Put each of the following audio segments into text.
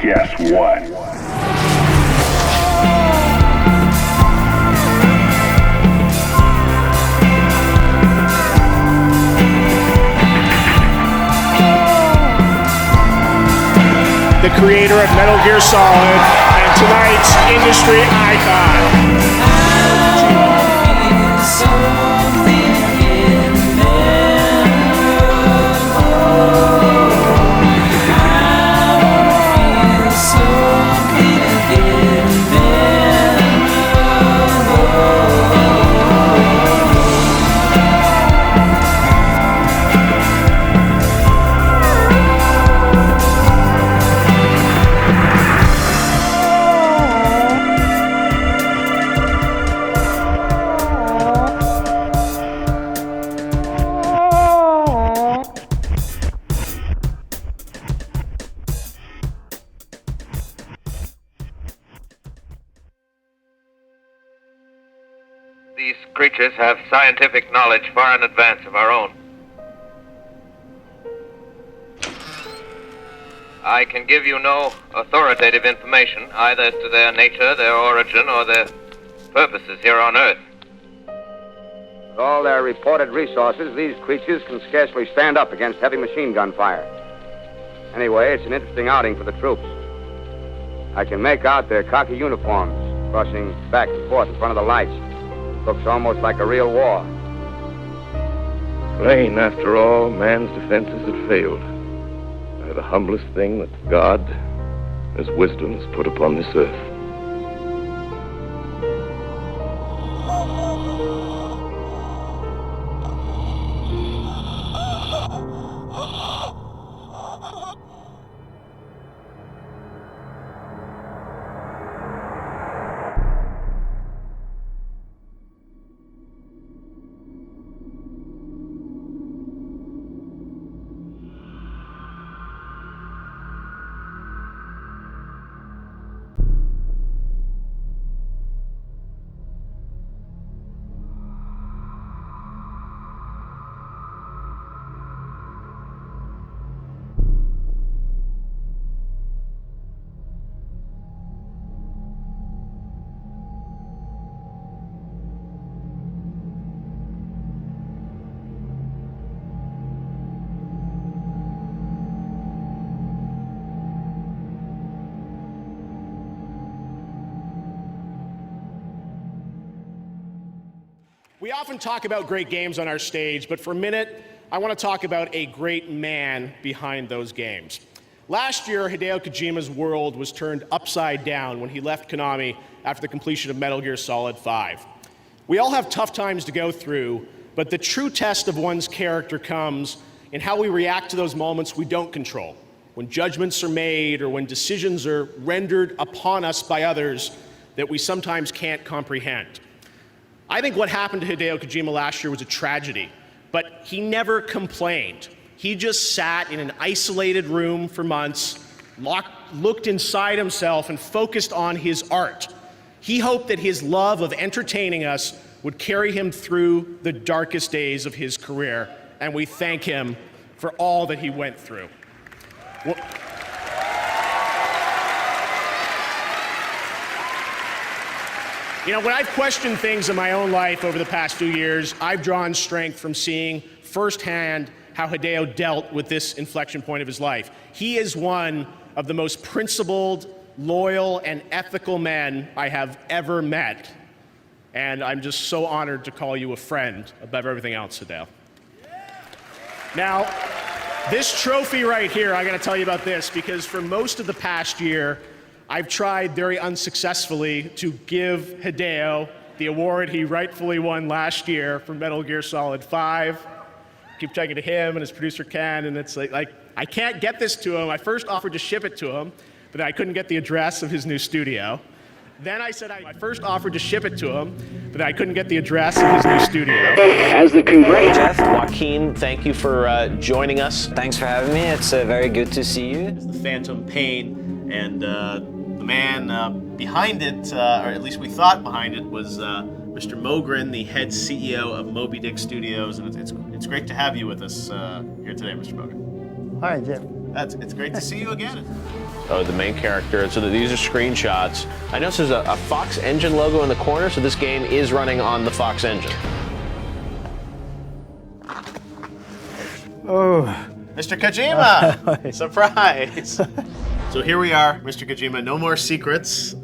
Guess what? The creator of Metal Gear Solid and tonight's industry icon. These creatures have scientific knowledge far in advance of our own. I can give you no authoritative information, either as to their nature, their origin, or their purposes here on Earth. With all their reported resources, these creatures can scarcely stand up against heavy machine gun fire. Anyway, it's an interesting outing for the troops. I can make out their khaki uniforms crossing back and forth in front of the lights. Looks almost like a real war. Plain, after all, man's defenses had failed. They're the humblest thing that God, His wisdom, has put upon this earth. We often talk about great games on our stage, but for a minute, I want to talk about a great man behind those games. Last year, Hideo Kojima's world was turned upside down when he left Konami after the completion of Metal Gear Solid 5. We all have tough times to go through, but the true test of one's character comes in how we react to those moments we don't control, when judgments are made or when decisions are rendered upon us by others that we sometimes can't comprehend. I think what happened to Hideo Kojima last year was a tragedy, but he never complained. He just sat in an isolated room for months, looked inside himself, and focused on his art. He hoped that his love of entertaining us would carry him through the darkest days of his career, and we thank him for all that he went through. You know, when I've questioned things in my own life over the past few years, I've drawn strength from seeing firsthand how Hideo dealt with this inflection point of his life. He is one of the most principled, loyal, and ethical men I have ever met. And I'm just so honored to call you a friend above everything else, Hideo. Now, this trophy right here, I gotta tell you about this, because for most of the past year, I've tried very unsuccessfully to give Hideo the award he rightfully won last year for Metal Gear Solid 5. Keep talking to him and his producer Ken, and it's like I can't get this to him. I first offered to ship it to him, but I couldn't get the address of his new studio. Then I said I first offered to ship it to him, but I couldn't get the address of his new studio. As the Jeff, Joaquin, thank you for joining us. Thanks for having me. It's very good to see you. The Phantom Pain, and the man behind it, or at least we thought behind it, was Mr. Mogren, the head CEO of Moby Dick Studios, and it's great to have you with us here today, Mr. Mogren. Hi, Jeff. It's great to see you again. the main character. So these are screenshots. I noticed there's a Fox Engine logo in the corner, so this game is running on the Fox Engine. Oh. Mr. Kojima! Surprise! So here we are, Mr. Kojima. No more secrets.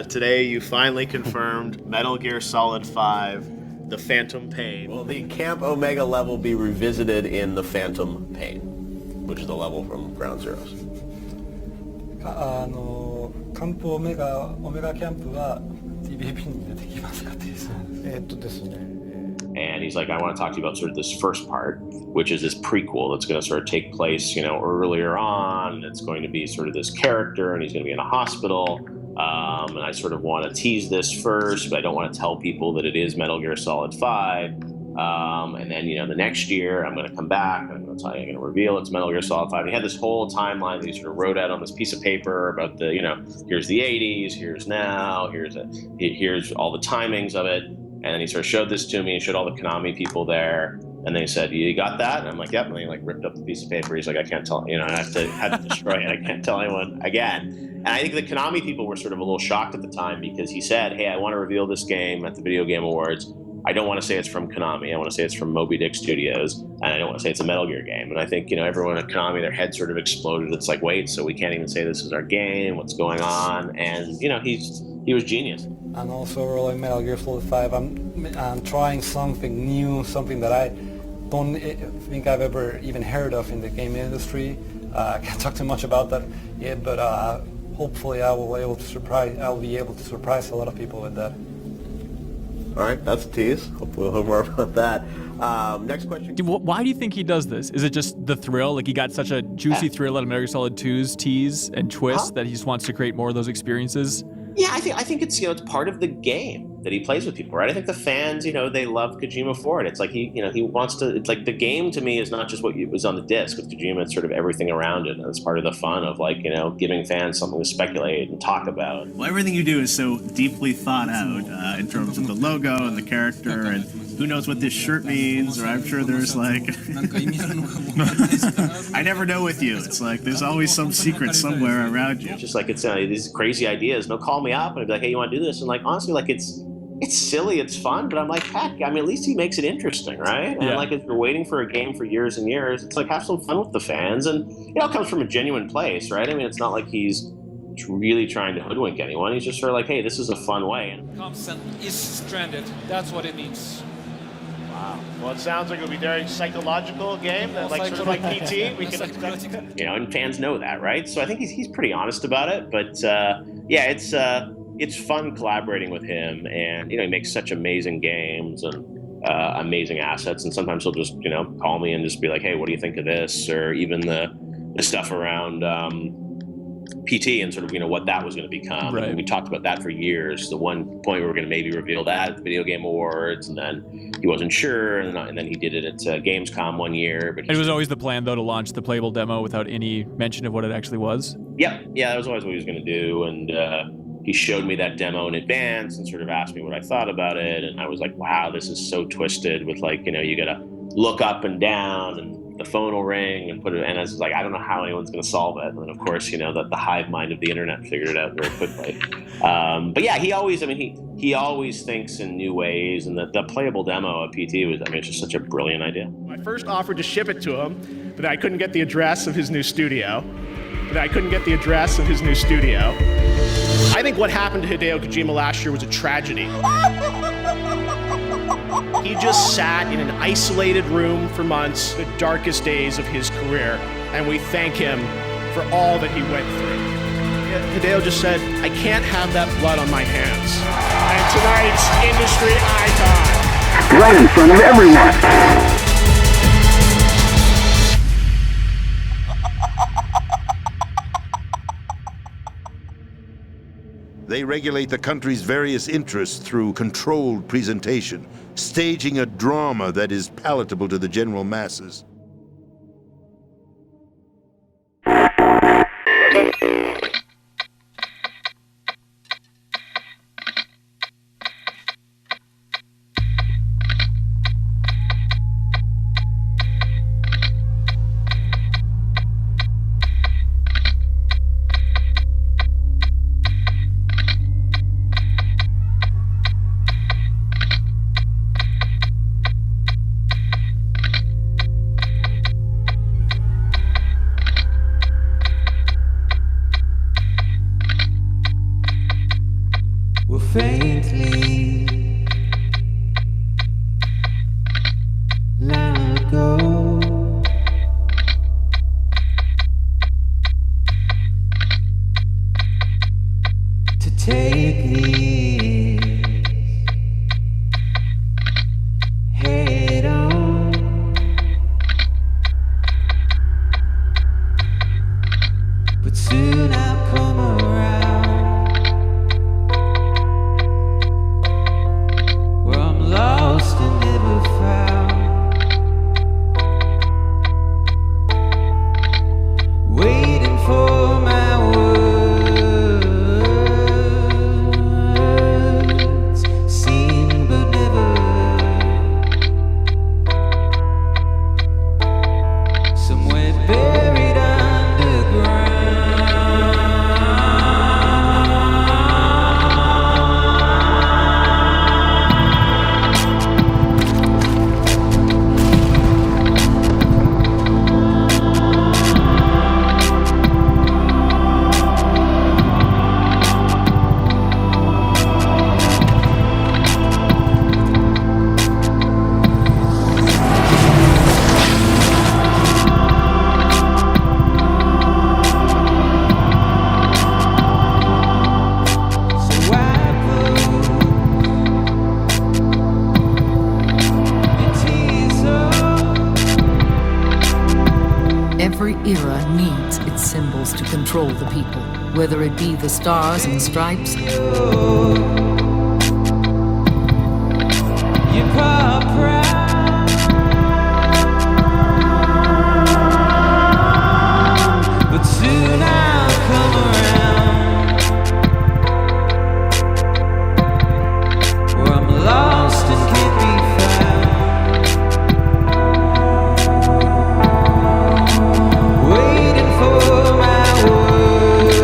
Today you finally confirmed Metal Gear Solid 5, The Phantom Pain. Will the Camp Omega level be revisited in The Phantom Pain, which is the level from Ground Zeroes? カンプオメガキャンプは TVP に出てきますかっていう。ですね。 And he's like, I want to talk to you about sort of this first part, which is this prequel that's going to sort of take place, you know, earlier on. It's going to be sort of this character, and he's going to be in a hospital. And I sort of want to tease this first, but I don't want to tell people that it is Metal Gear Solid 5. And then, you know, the next year I'm going to come back. I'm going to tell you, I'm going to reveal it's Metal Gear Solid 5. He had this whole timeline that he sort of wrote out on this piece of paper about the, you know, here's the 80s, here's now, here's all the timings of it. And then he sort of showed this to me, and showed all the Konami people there. And then he said, you got that? And I'm like, yep. And he like ripped up the piece of paper. He's like, I can't tell, you know, I had to destroy it. I can't tell anyone again. And I think the Konami people were sort of a little shocked at the time, because he said, hey, I want to reveal this game at the Video Game Awards. I don't want to say it's from Konami. I want to say it's from Moby Dick Studios. And I don't want to say it's a Metal Gear game. And I think, you know, everyone at Konami, their head sort of exploded. It's like, wait, so we can't even say this is our game? What's going on? And, you know, he was genius. And also rolling Metal Gear Solid 5, I'm trying something new, something that I don't think I've ever even heard of in the game industry. I can't talk too much about that yet, but hopefully I'll be able to surprise a lot of people with that. All right, that's a tease. Hopefully we'll hear more about that. Next question. Why do you think he does this? Is it just the thrill? Like, he got such a juicy thrill out of Metal Gear Solid 2's tease and twist that he just wants to create more of those experiences? Yeah, I think it's, you know, it's part of the game that he plays with people, right? I think the fans, you know, they love Kojima for it. It's like he wants to. It's like the game to me is not just what was on the disc with Kojima. It's sort of everything around it, and it's part of the fun of, like, you know, giving fans something to speculate and talk about. Well, everything you do is so deeply thought out in terms of the logo and the character, and who knows what this shirt means, or I'm sure there's like I never know with you. It's like there's always some secret somewhere around you. It's just like, it's these crazy ideas. They'll call me up and I'd be like, hey, you want to do this? And like, honestly, like, it's silly, it's fun, but I'm like, heck, I mean, at least he makes it interesting, right? And like, if you're waiting for a game for years and years, it's like, have some fun with the fans. And, you know, it comes from a genuine place, right? I mean, it's not like he's really trying to hoodwink anyone. He's just sort of like, hey, this is a fun way. Thompson is stranded. That's what it means. Wow. Well, it sounds like it'll be a very psychological game, that, like, sort of like PT. We can expect, you know, and fans know that, right? So I think he's pretty honest about it. But yeah, it's fun collaborating with him, and, you know, he makes such amazing games and amazing assets. And sometimes he'll just, you know, call me and just be like, hey, what do you think of this? Or even the stuff around PT and sort of, you know, what that was going to become. Right. And we talked about that for years. The one point we were going to maybe reveal that at the Video Game Awards, and then he wasn't sure, and then he did it at Gamescom one year. But it was always the plan, though, to launch the playable demo without any mention of what it actually was? Yeah, that was always what he was going to do. And he showed me that demo in advance and sort of asked me what I thought about it. And I was like, wow, this is so twisted with, like, you know, you got to look up and down, and the phone will ring and put it, and I was like, I don't know how anyone's going to solve it. And then, of course, you know, the hive mind of the internet figured it out very quickly. But yeah, he always thinks in new ways, and the playable demo of PT was, I mean, it's just such a brilliant idea. I first offered to ship it to him, but I couldn't get the address of his new studio. I think what happened to Hideo Kojima last year was a tragedy. He just sat in an isolated room for months, the darkest days of his career, and we thank him for all that he went through. Hideo just said, I can't have that blood on my hands. And tonight's industry icon. Right in front of everyone. They regulate the country's various interests through controlled presentation, staging a drama that is palatable to the general masses. faintly loud go. To take these head on. But soon I'll come around where I'm lost and never found, waiting for my words, seen but never heard, somewhere buried underground. Every era needs its symbols to control the people, whether it be the stars and stripes, But soon I'll come around where I'm lost and can't be found, waiting for my words,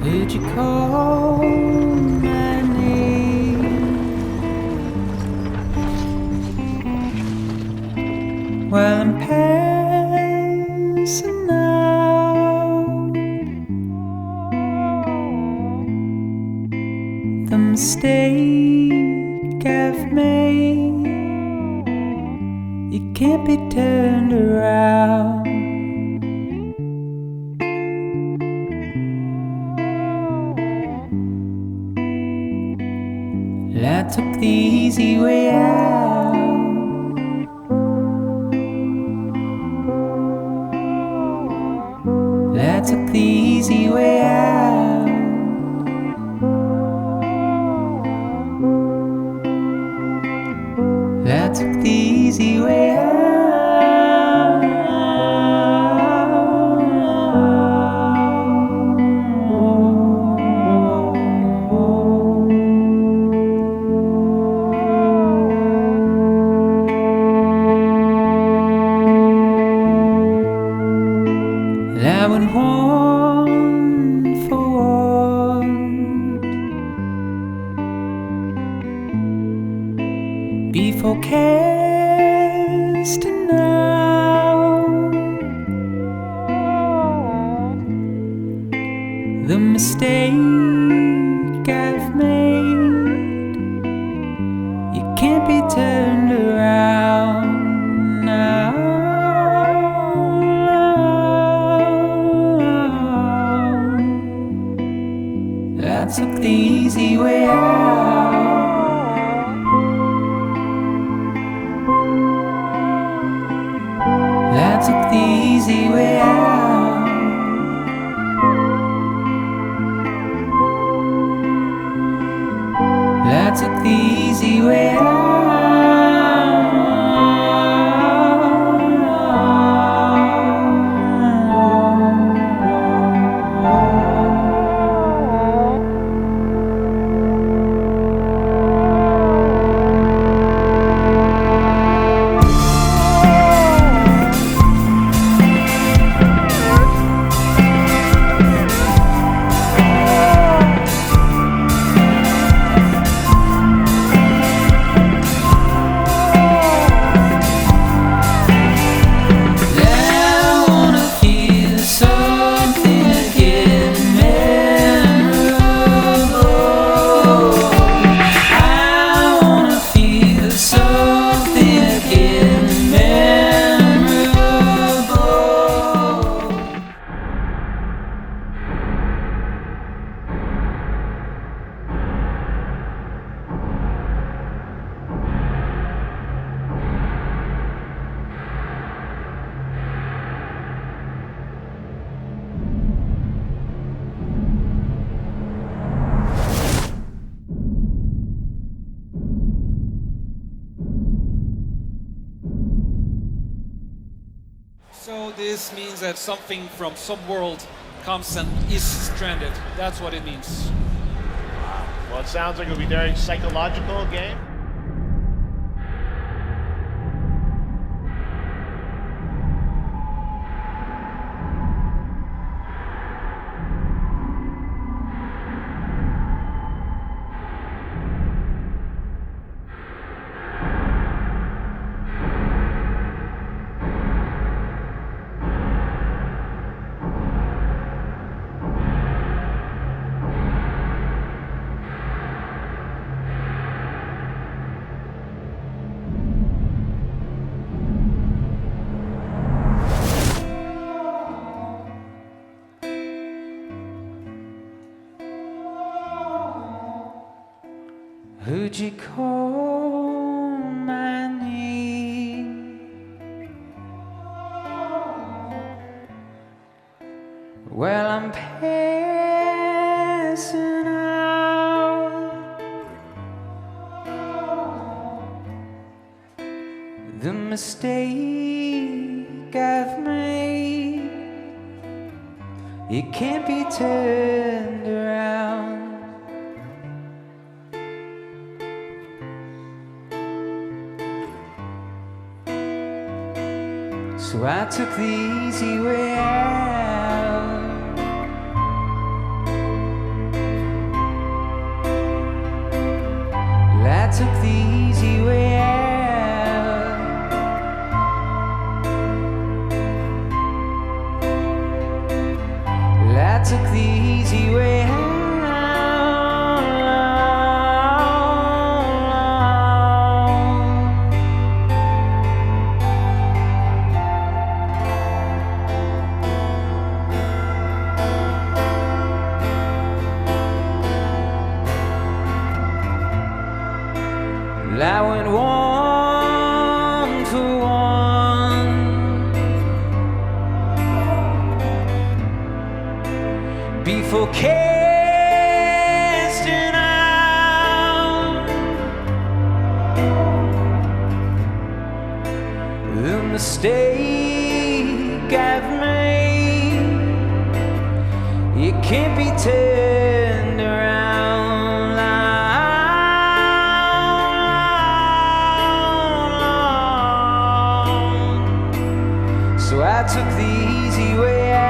Heard you call my name. While I'm passing out, the mistake I've made, it can't be turned around. I took the easy way out. I took the easy way out. I took the easy way out. I went one for one before casting out the mistake I've made. You can't be turned around now. I took the easy way out. I took the easy way out. I took the easy way out. So this means that something from some world comes and is stranded. That's what it means. Well, it sounds like it'll be a very psychological game. Who'd you call my name? Well, I'm passing out. The mistake I've made, It can't be turned around. So I took the easy way out. Well, I took the easy way out. Well, I took the easy way out. Well, I went one for one. Before casting out the mistake I've made, it can't be turned around. So I took the easy way out.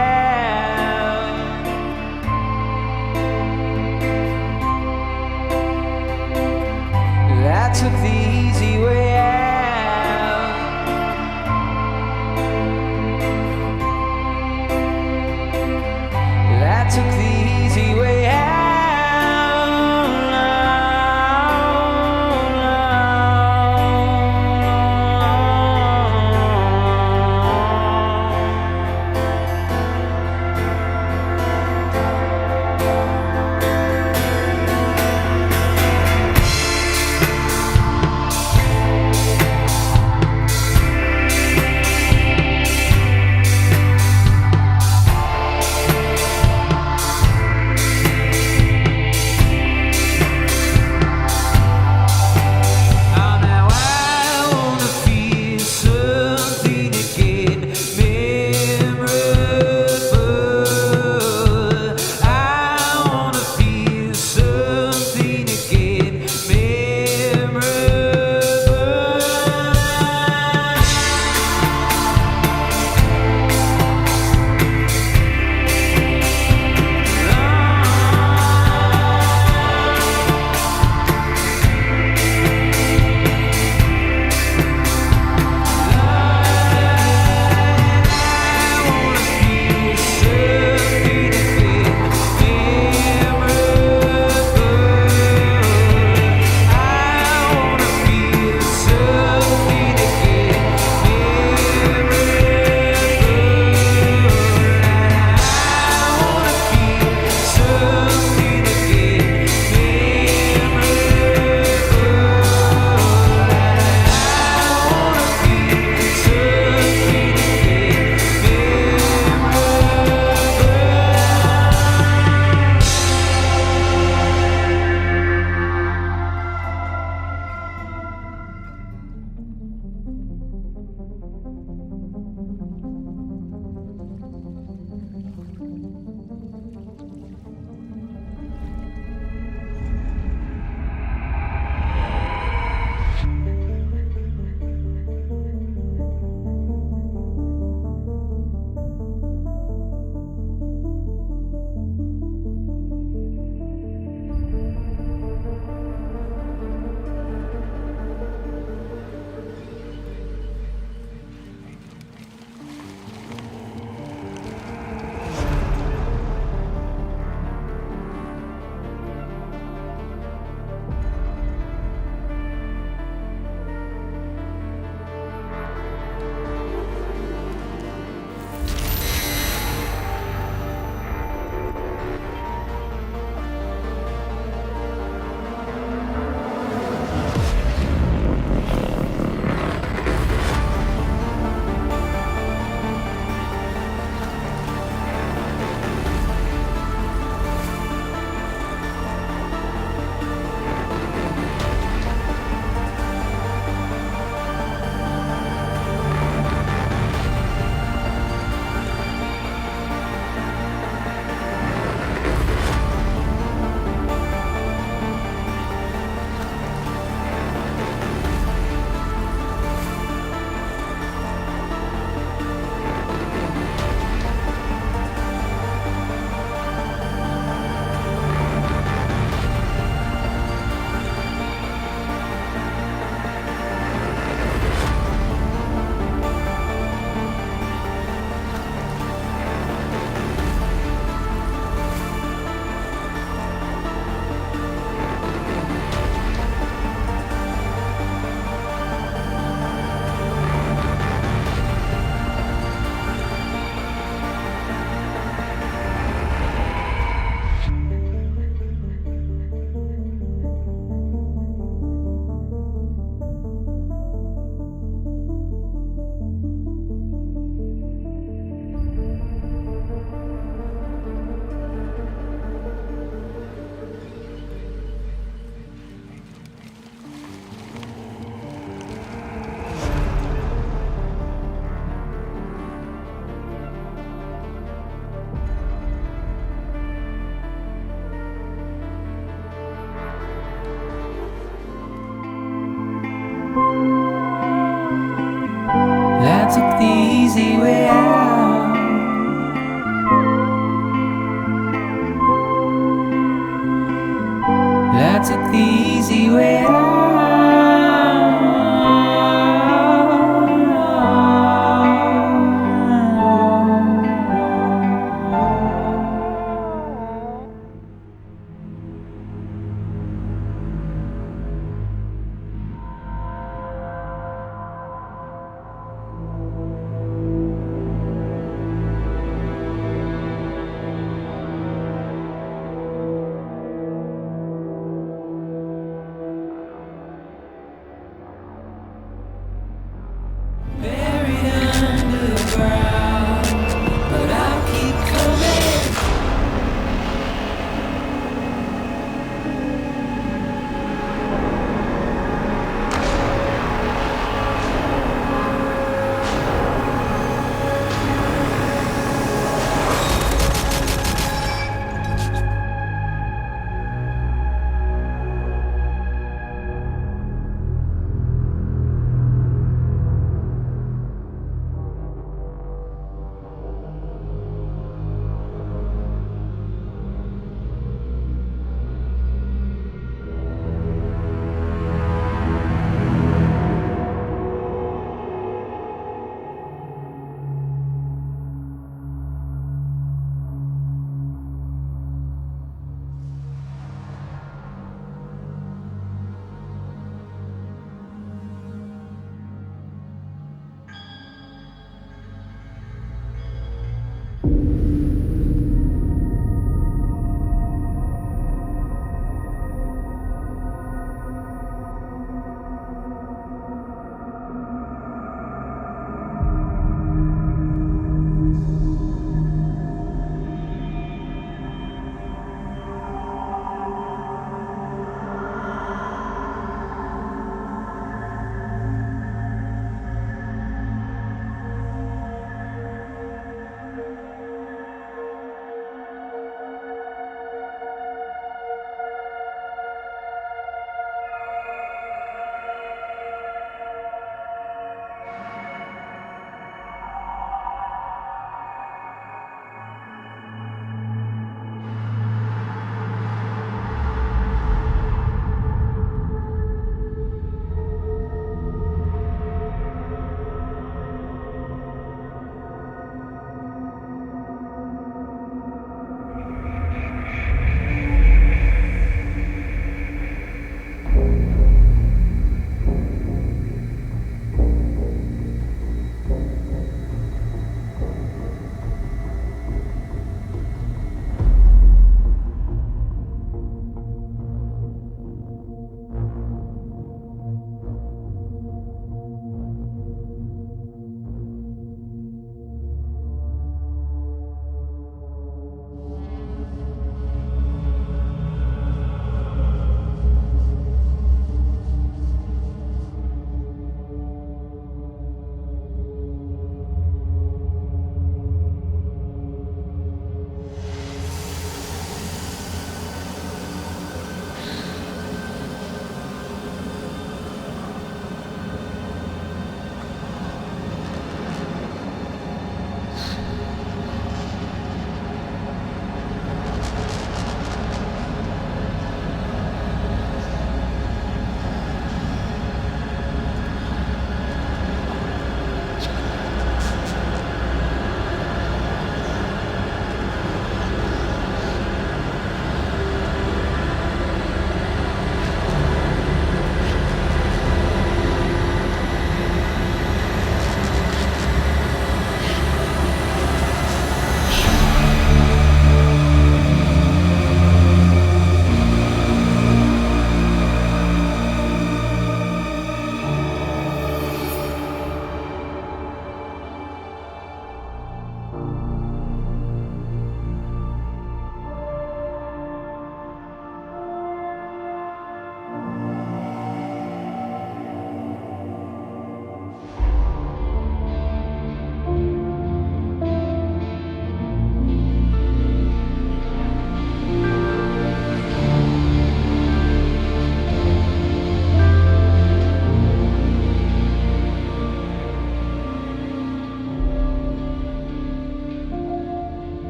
Well, I took the easy way out. Well, I took the easy way out.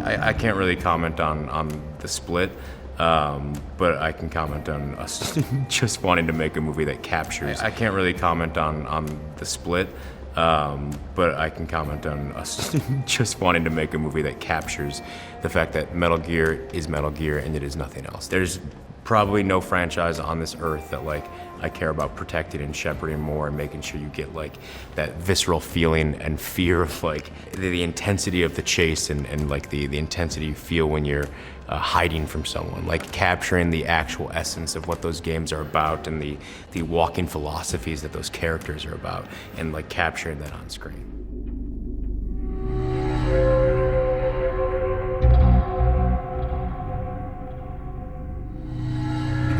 I can't really comment on the split, but I can comment on us just wanting to make a movie that captures. I can't really comment on the split, but I can comment on us just wanting to make a movie that captures the fact that Metal Gear is Metal Gear and it is nothing else. There's probably no franchise on this earth that like I care about protecting and shepherding more and making sure you get like that visceral feeling and fear of like the intensity of the chase and like the intensity you feel when you're hiding from someone, like capturing the actual essence of what those games are about and the walking philosophies that those characters are about, and like capturing that on screen.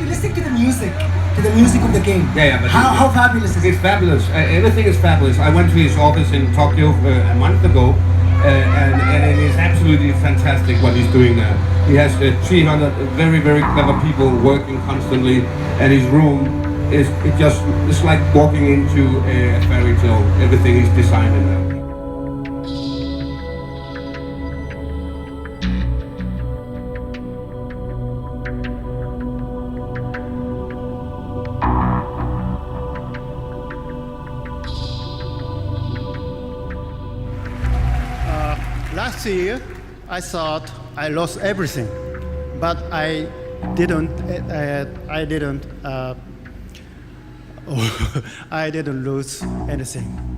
Listen to the music of the game. Yeah, but how fabulous is it? It's fabulous. Everything is fabulous. I went to his office in Tokyo a month ago, and it is absolutely fantastic what he's doing now. He has 300 very, very clever people working constantly, and his room it's like walking into a fairy tale. Everything is designed in there. Last year, I thought I lost everything, but I didn't. I didn't lose anything.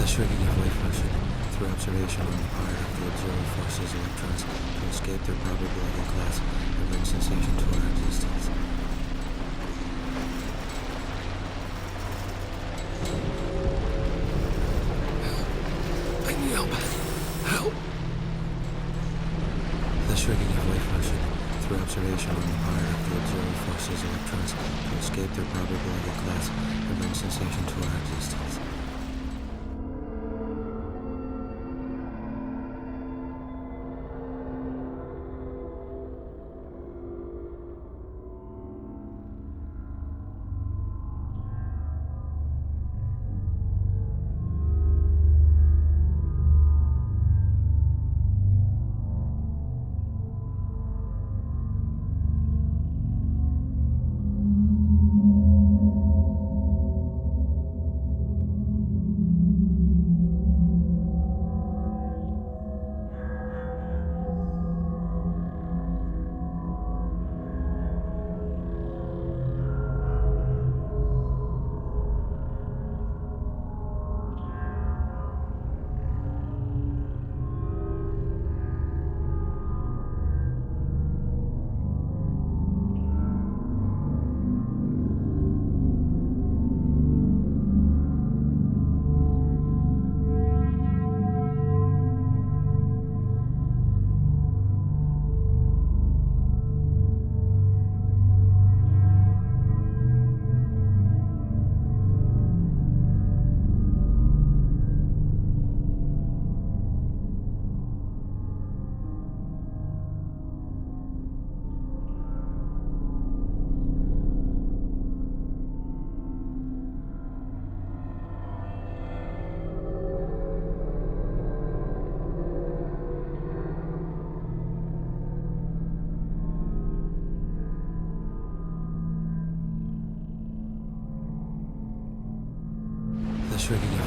Shrinking of wave function through observation on the part of the observer forces electrons to escape their probability class and bring sensation to our existence. I need help. Help! The shrinking of wave function through observation on the part of the observer forces electrons to escape their probability class and bring sensation to our existence.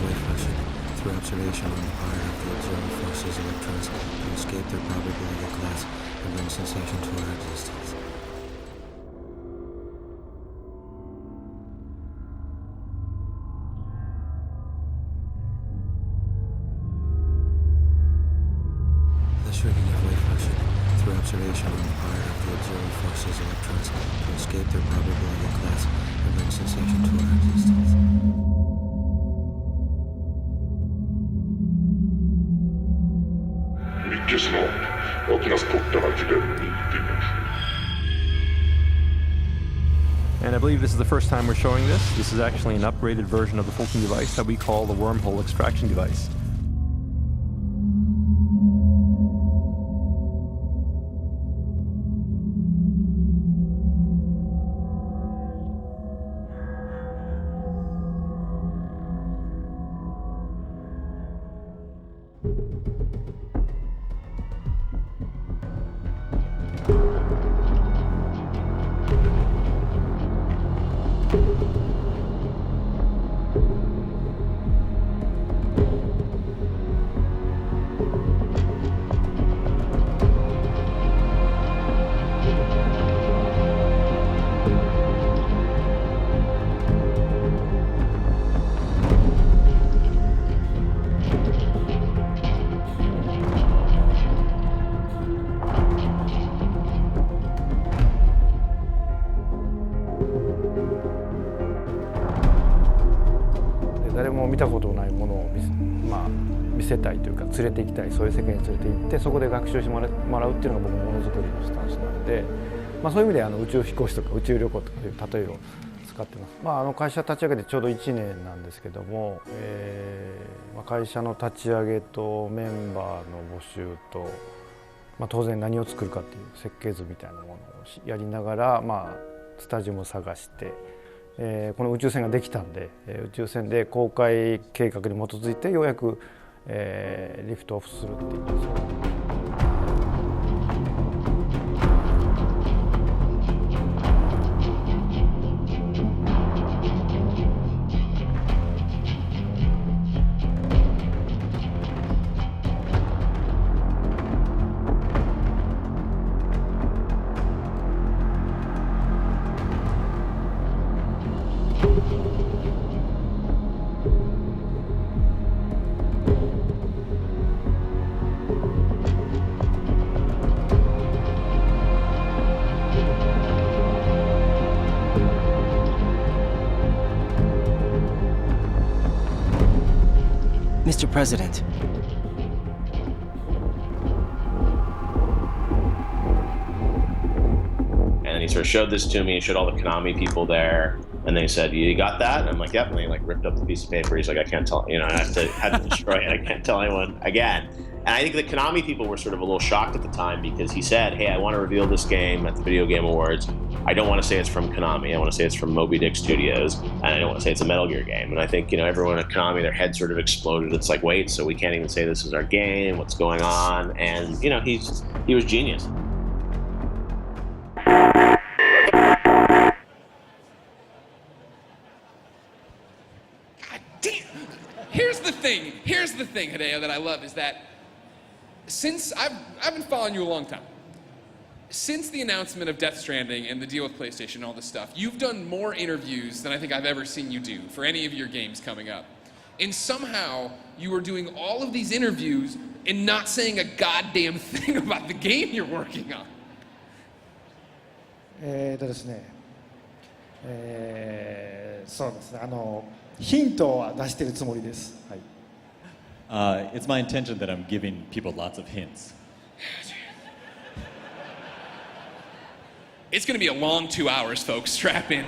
wave function through observation on the part of the observer forces electrons to escape their probability class and bring sensation to our existence. The shrinking of wave function through observation on the part of the observer forces electrons to escape their probability class and bring sensation to our existence. And I believe this is the first time we're showing this. This is actually an upgraded version of the Fulking device that we call the wormhole extraction device.誰も見たことないものを見せたいというか連れて行きたい、そういう世界に連れて行ってそこで学習してもらうっていうのが僕のものづくりのスタンスなので、そういう意味で宇宙飛行士とか宇宙旅行とかいう例えを使ってます。会社立ち上げてちょうど1年なんですけども、会社の立ち上げとメンバーの募集と、当然何を作るかっていう設計図みたいなものをやりながら、スタジオも探して、この宇宙船ができたんで、宇宙船で公開計画に基づいてようやく、リフトオフするっていう。Mr. President. And then he sort of showed this to me, he showed all the Konami people there, and then he said, "You got that?" And I'm like, "Yep." And he ripped up the piece of paper. He's like, "I can't tell," and I had to destroy it. I can't tell anyone again. And I think the Konami people were sort of a little shocked at the time because he said, "Hey, I want to reveal this game at the Video Game Awards. I don't want to say it's from Konami. I want to say it's from Moby Dick Studios, and I don't want to say it's a Metal Gear game." And I think, everyone at Konami, their head sort of exploded. It's like, wait, so we can't even say this is our game? What's going on? And, he was genius. Here's the thing, Hideo, that I love is that since I've been following you a long time. Since the announcement of Death Stranding and the deal with PlayStation and all this stuff, you've done more interviews than I think I've ever seen you do for any of your games coming up. And somehow you are doing all of these interviews and not saying a goddamn thing about the game you're working on. ですね、そうですね、ヒントは出してるつもりです。はい。It's my intention that I'm giving people lots of hints. It's going to be a long 2 hours, folks. Strap in.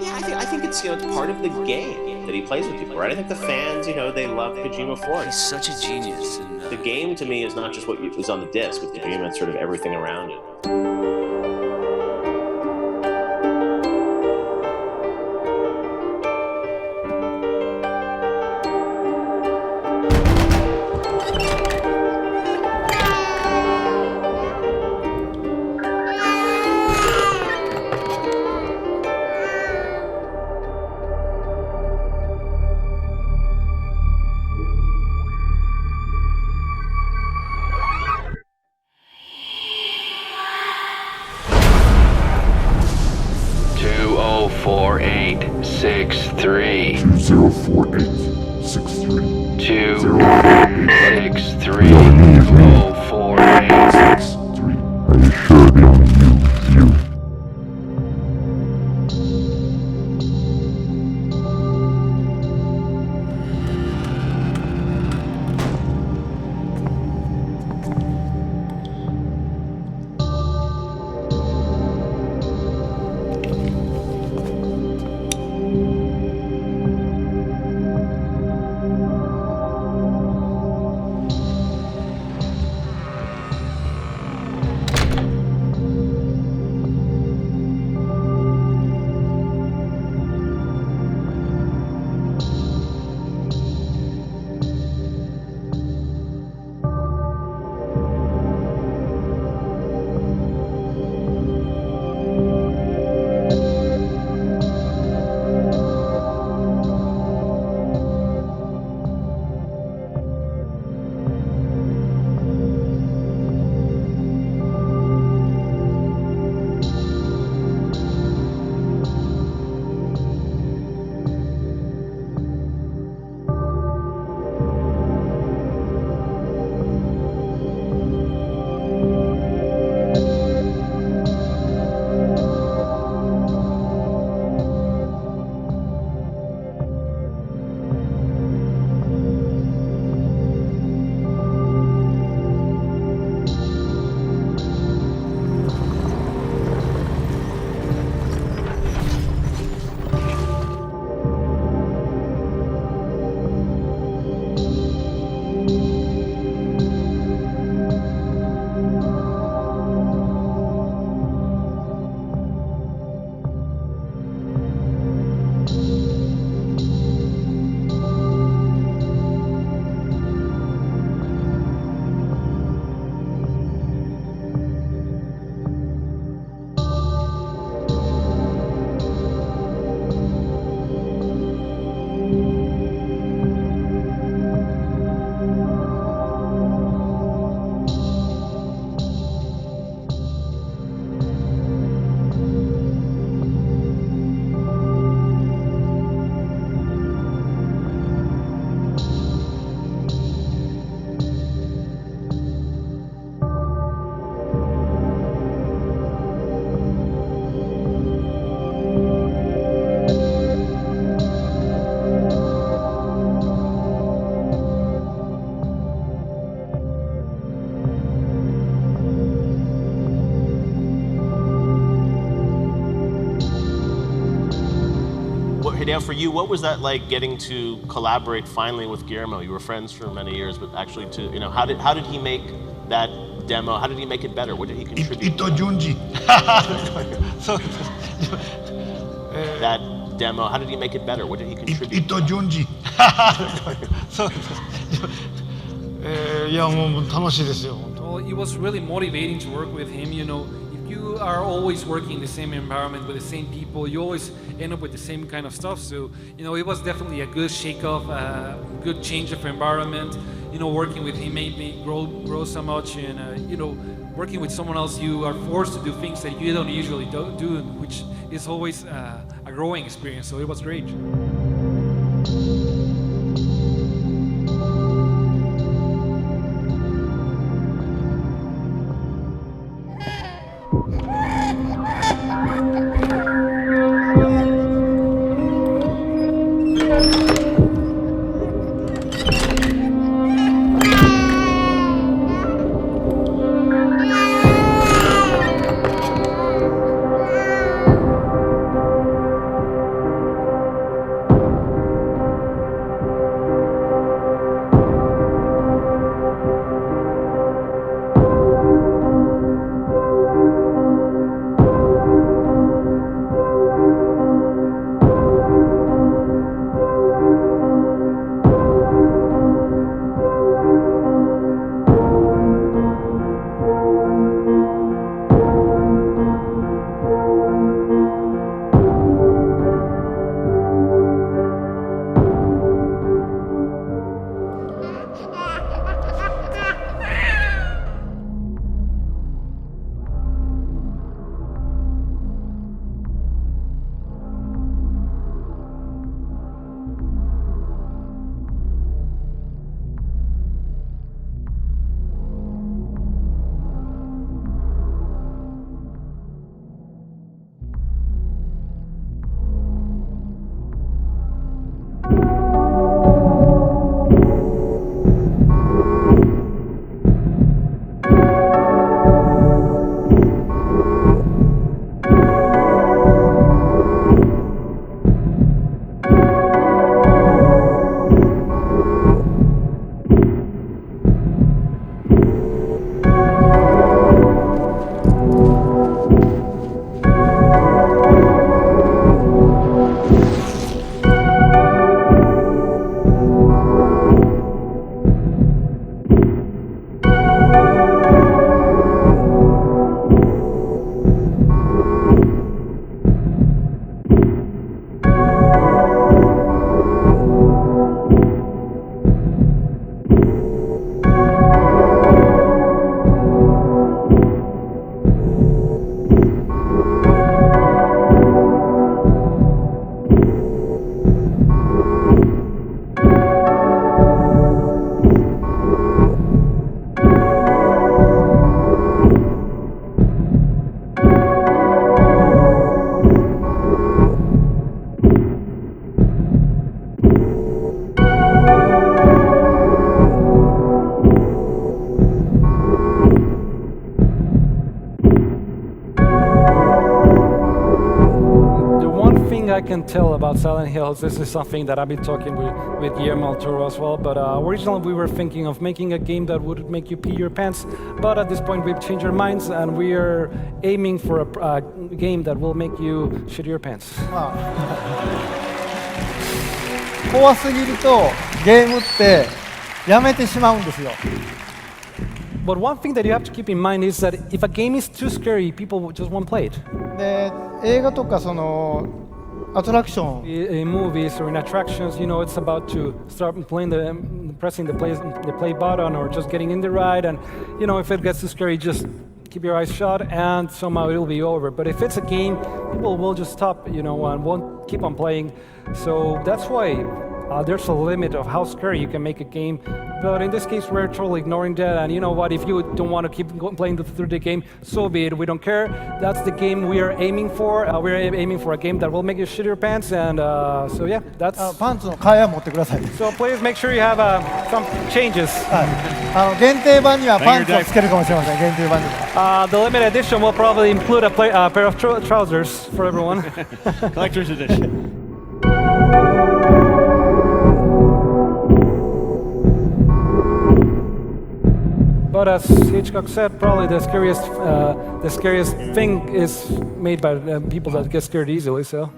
Yeah, I think it's it's part of the game that he plays with people, right? I think the fans, they love Kojima for it. He's such a genius. And, the game to me is not just what is on the disc with Kojima; it's sort of everything around it. 204863. 204863. 263. 048. I assure them you. Hideo, for you, what was that like getting to collaborate finally with Guillermo? You were friends for many years, but actually how did he make that demo? How did he make it better? What did he contribute? Ito Junji. That demo, how did he make it better? What did he contribute? Ito Junji. いやもう楽しいですよ。Well, it was really motivating to work with him. You know, if you are always working in the same environment with the same people, you always end up with the same kind of stuff. So, you know, it was definitely a good shake-off, good change of environment. You know, working with him made me grow so much, and you know, working with someone else, you are forced to do things that you don't usually do, which is always a growing experience. So it was great. thing I can tell about Silent Hills, this is something that I've been talking with Guillermo del Toro as well, but originally we were thinking of making a game that would make you pee your pants, but at this point we've changed our minds and we are aiming for a game that will make you shit your pants. 怖すぎるとゲームってやめてしまうんですよ。But one thing that you have to keep in mind is that if a game is too scary, people just won't play it. で、映画とかそのアトラクション In movies or in attractions, you know, it's about to start pressing the play button or just getting in the ride, and you know, if it gets too scary, just keep your eyes shut and somehow it'll be over. But if it's a game, people will just stop, you know, and won't keep on playing. So that's why there's a limit of how scary you can make a game. But in this case, we're totally ignoring that. And you know what? If you don't want to keep playing through the game, so be it. We don't care. That's the game we are aiming for. We're aiming for a game that will make you shit your pants. And so yeah, that's. パンツの替えは持ってください。 So please make sure you have some changes. 限定版にはパンツをつけるかもしれません。限定版には。The limited edition will probably include a pair of trousers for everyone. Collector's edition. But as Hitchcock said, probably the scariest thing is made by people that get scared easily. So.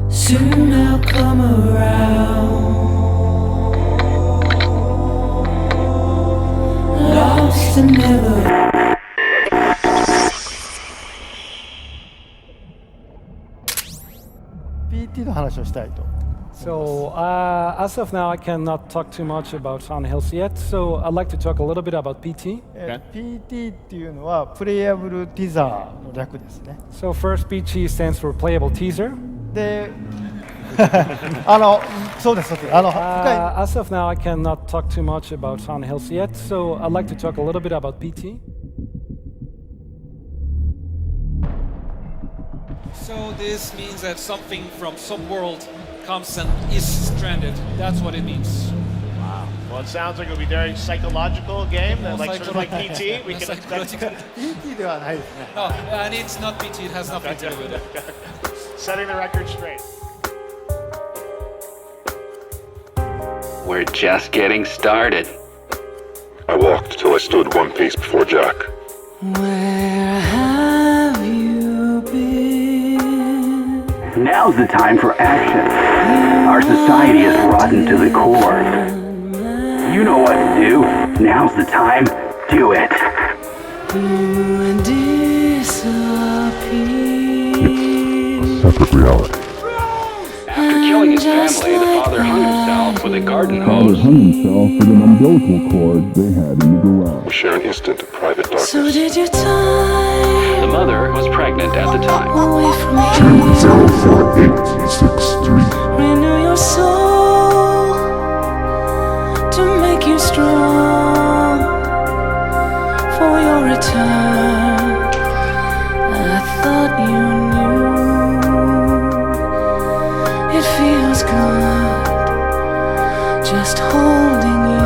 Soon I'll come around, lost and never. PT の話をしたいと。So as of now, I cannot talk too much about Silent Hills yet. So I'd like to talk a little bit about PT. PT っていうのはプレイヤブルティザーの略ですね。So first, PT stands for Playable Teaser. で、そうです。As of now, I cannot talk too much about Silent Hills yet. So I'd like to talk a little bit about PT. So this means that something from some world comes and is stranded. That's what it means. Wow. Well, it sounds like it'll be a very psychological game, like sort of like PT. We can PT ではないですね。 No, and it's not PT. It has nothing to do with it. Setting the record straight. We're just getting started. I walked till I stood one pace before Jack. Where have you been? Now's the time for action. Our society is rotten to the core. You know what to do. Now's the time. Do it. You disappear. It's a separate reality. After killing his family, the father hung himself with a garden hose. Hung himself with an umbilical cord they had in the garage. We share an instant of private darkness. So did you die? The mother was pregnant at the time. Away from me. 204863. Renew your soul to make you strong for your return. I thought you knew. It feels good just holding you.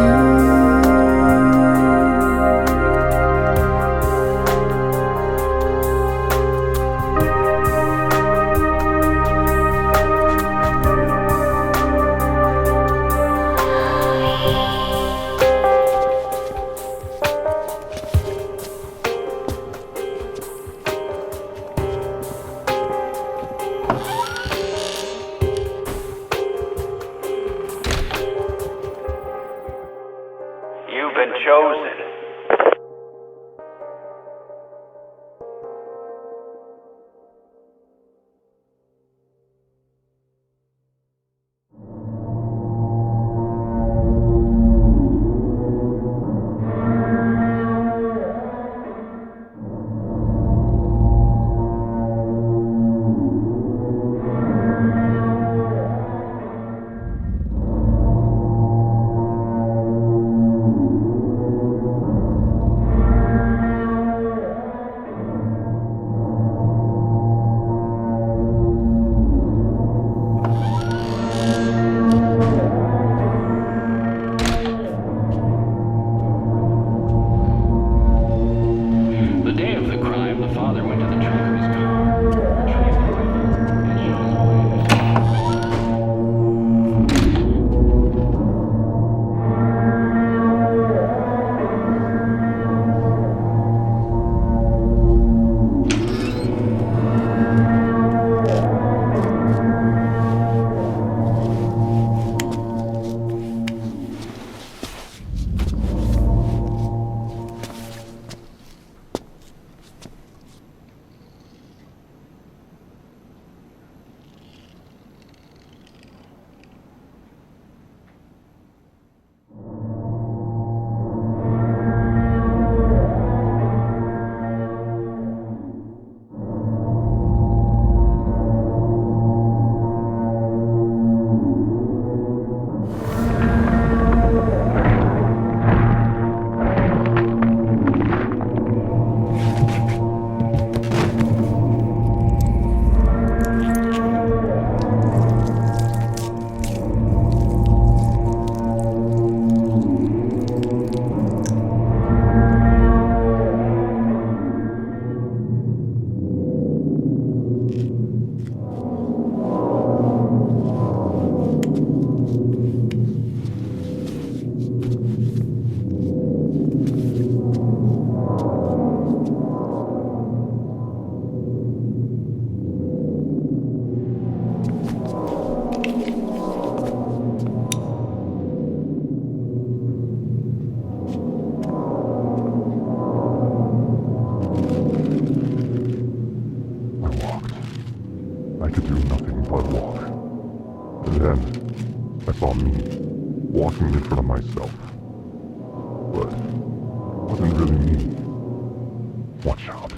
I could do nothing but walk. And then I saw me walking in front of myself. But it wasn't really me. Watch out.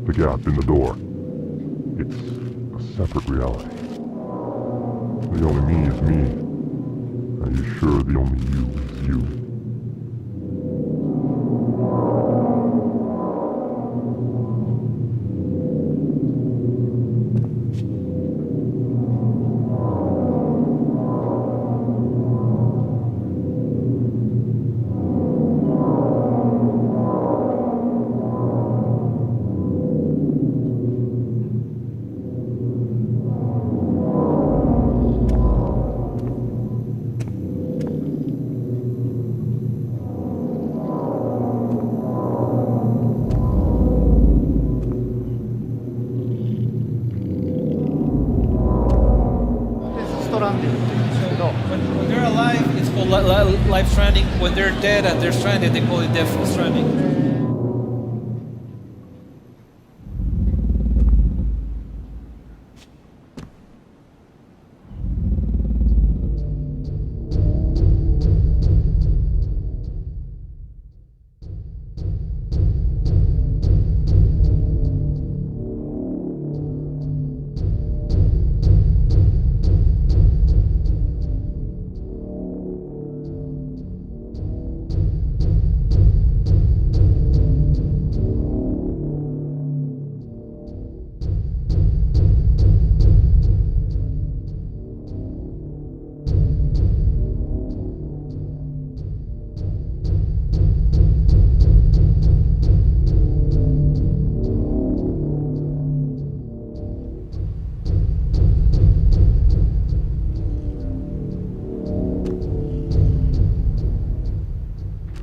The gap in the door. It's a separate reality. The only me is me. Are you sure the only you is you? When they're alive, it's called life stranding. When they're dead and they're stranded, they call it death stranding.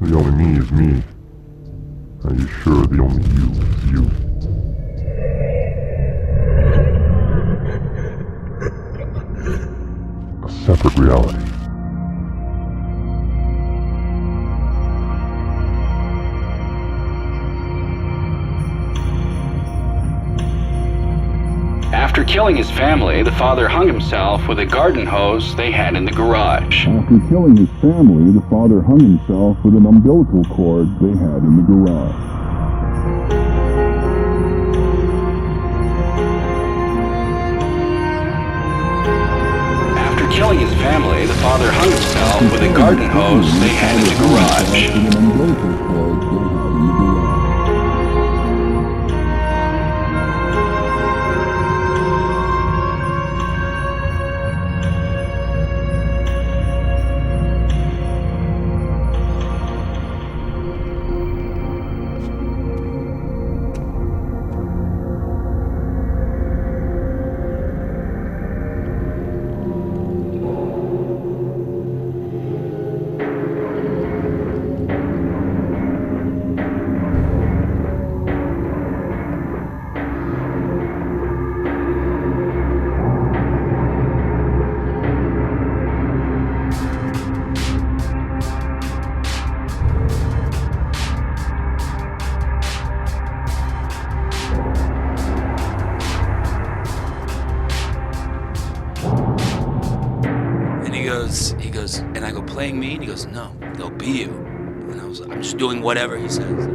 The only me is me. Are you sure the only you is you? A separate reality. After killing his family, the father hung himself with a garden hose they had in the garage. After killing his family, the father hung himself with an umbilical cord they had in the garage. After killing his family, the father hung himself with a garden hose they had in the garage. He goes, and I go, playing me? And he goes, no, they'll be you. And I was like, I'm just doing whatever he says.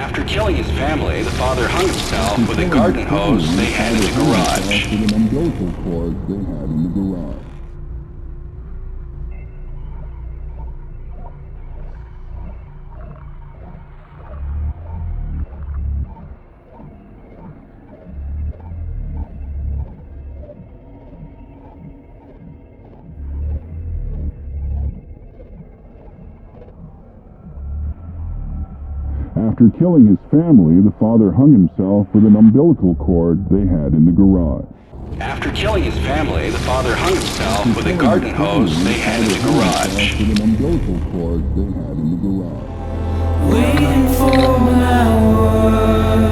After killing his family, the father hung himself with a garden hose they had in the garage. With an umbilical cord they had in the garage. After killing his family, the father hung himself with an umbilical cord they had in the garage. After killing his family, the father hung himself with a garden hose they had in the garage. With an umbilical cord they had in the garage. Waiting for my words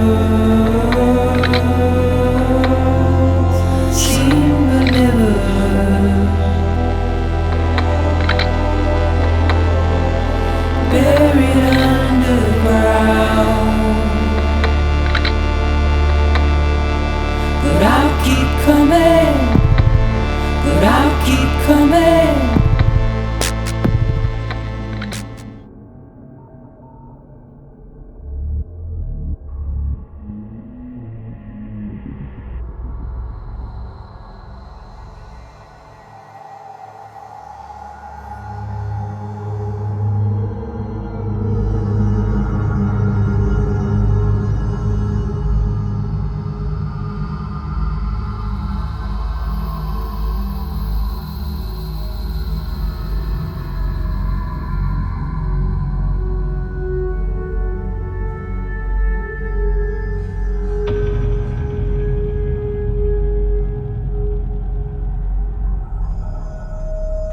seem but never buried underground. But I'll keep coming. But I'll keep coming.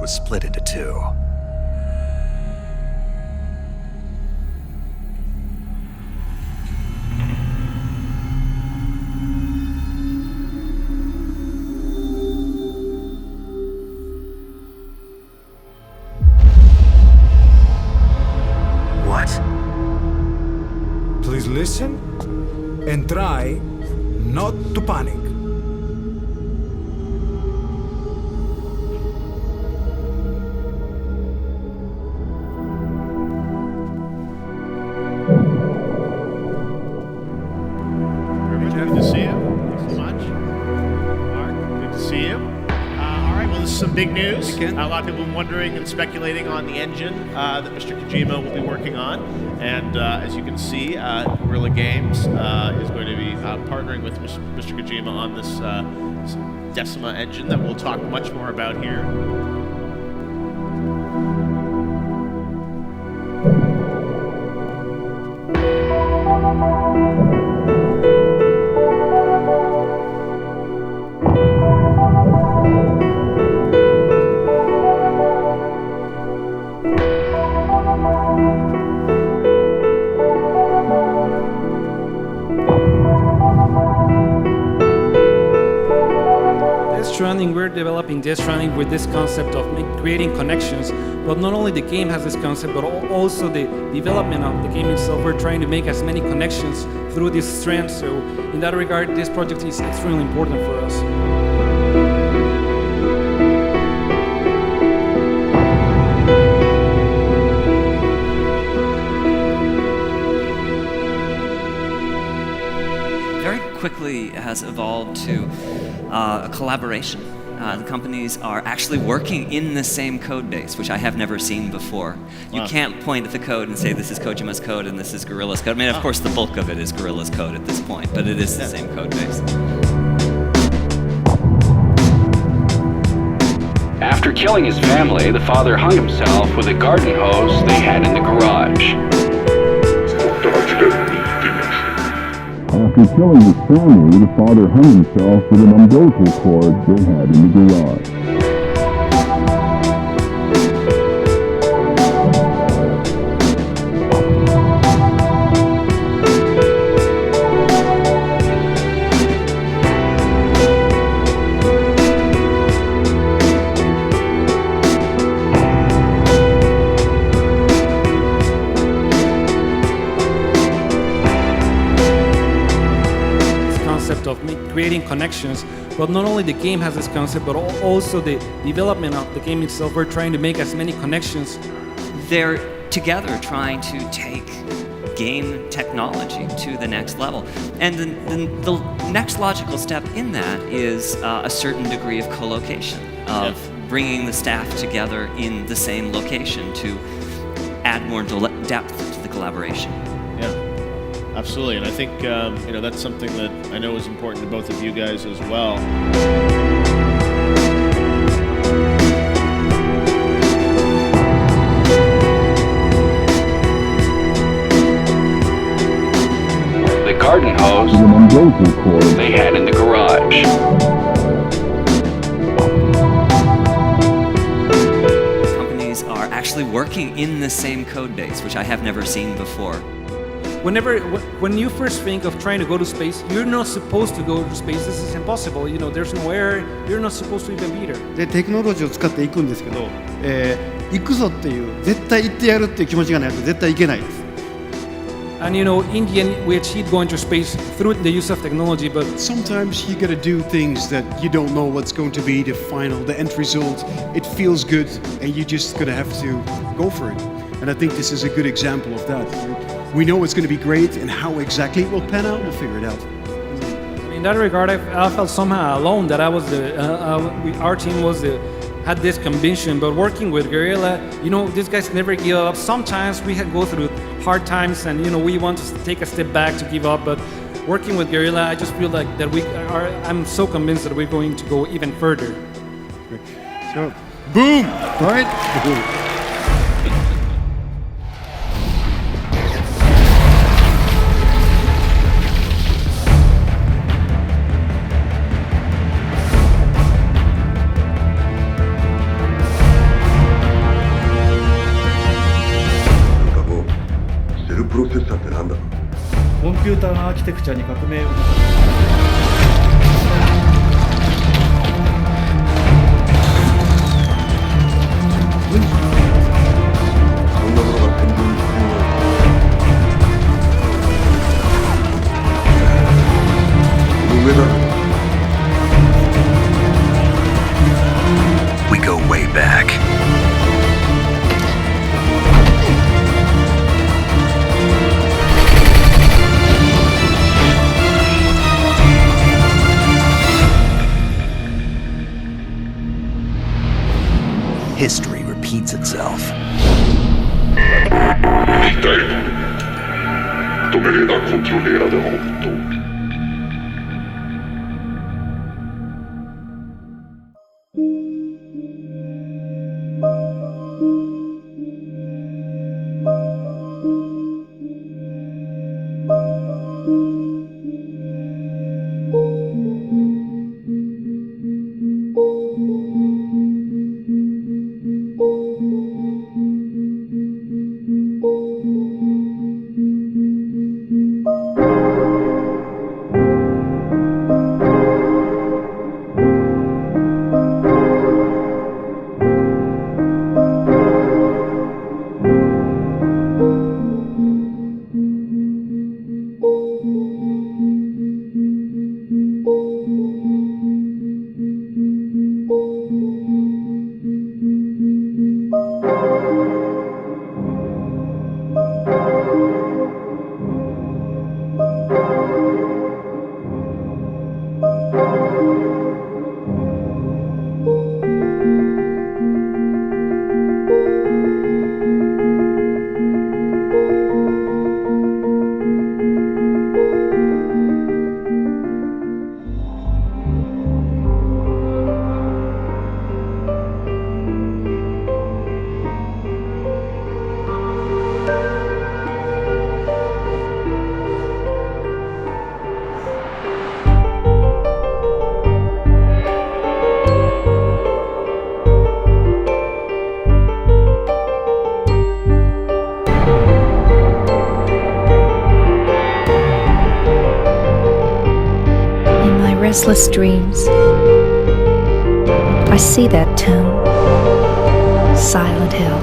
Was split into two. What? Please listen and try not to panic. Good to see you. Thanks so much. Mark, good to see you. All right, well, this is some big news. A lot of people have been wondering and speculating on the engine that Mr. Kojima will be working on. And as you can see, Guerrilla Games is going to be partnering with Mr. Kojima on this Decima engine that we'll talk much more about here. Stranding, we're developing Death Stranding with this concept of creating connections, but not only the game has this concept, but also the development of the game itself. We're trying to make as many connections through this strand, so in that regard, this project is extremely important for us. Very quickly has evolved to a collaboration. The companies are actually working in the same code base, which I have never seen before. You can't point at the code and say this is Kojima's code and this is Guerrilla's code. I mean, of course, the bulk of it is Guerrilla's code at this point, but it is the same code base. After killing his family, the father hung himself with a garden hose they had in the garage. After killing his family, the father hung himself with an umbilical cord they had in the garage. Of creating connections, but not only the game has this concept, but also the development of the game itself. We're trying to make as many connections. They're together trying to take game technology to the next level. And the next logical step in that is a certain degree of co-location, of bringing the staff together in the same location to add more depth to the collaboration. Yeah, absolutely. And I think that's something that I know is important to both of you guys as well. The garden hose they had in the garage. Companies are actually working in the same code base, which I have never seen before. When you first think of trying to go to space, you're not supposed to go to space. This is impossible. There's no air. You're not supposed to even be there. で、テクノロジーを使っていくんですけど、行くぞっていう、絶対行ってやるっていう気持ちがないと絶対行けないです。And in the end, we achieved going to space through the use of technology, but sometimes you gotta do things that you don't know what's going to be the end result. It feels good, and you just gonna have to go for it. And I think this is a good example of that. We know it's gonna be great, and how exactly it will pan out, we'll figure it out. In that regard, I felt somehow alone that our team had this conviction, but working with Guerrilla, these guys never give up. Sometimes we go through hard times and we want to take a step back to give up, but working with Guerrilla, I just feel like that I'm so convinced that we're going to go even further. So, boom! Right? Boom. Cell processor ってなんだ？コンピューターのアーキテクチャに革命を。そんなものが戦場に必要なの？この上だ。We go way back. History repeats itself. 一体止めれなコントローラーで本当。Restless dreams. I see that tomb, Silent Hill.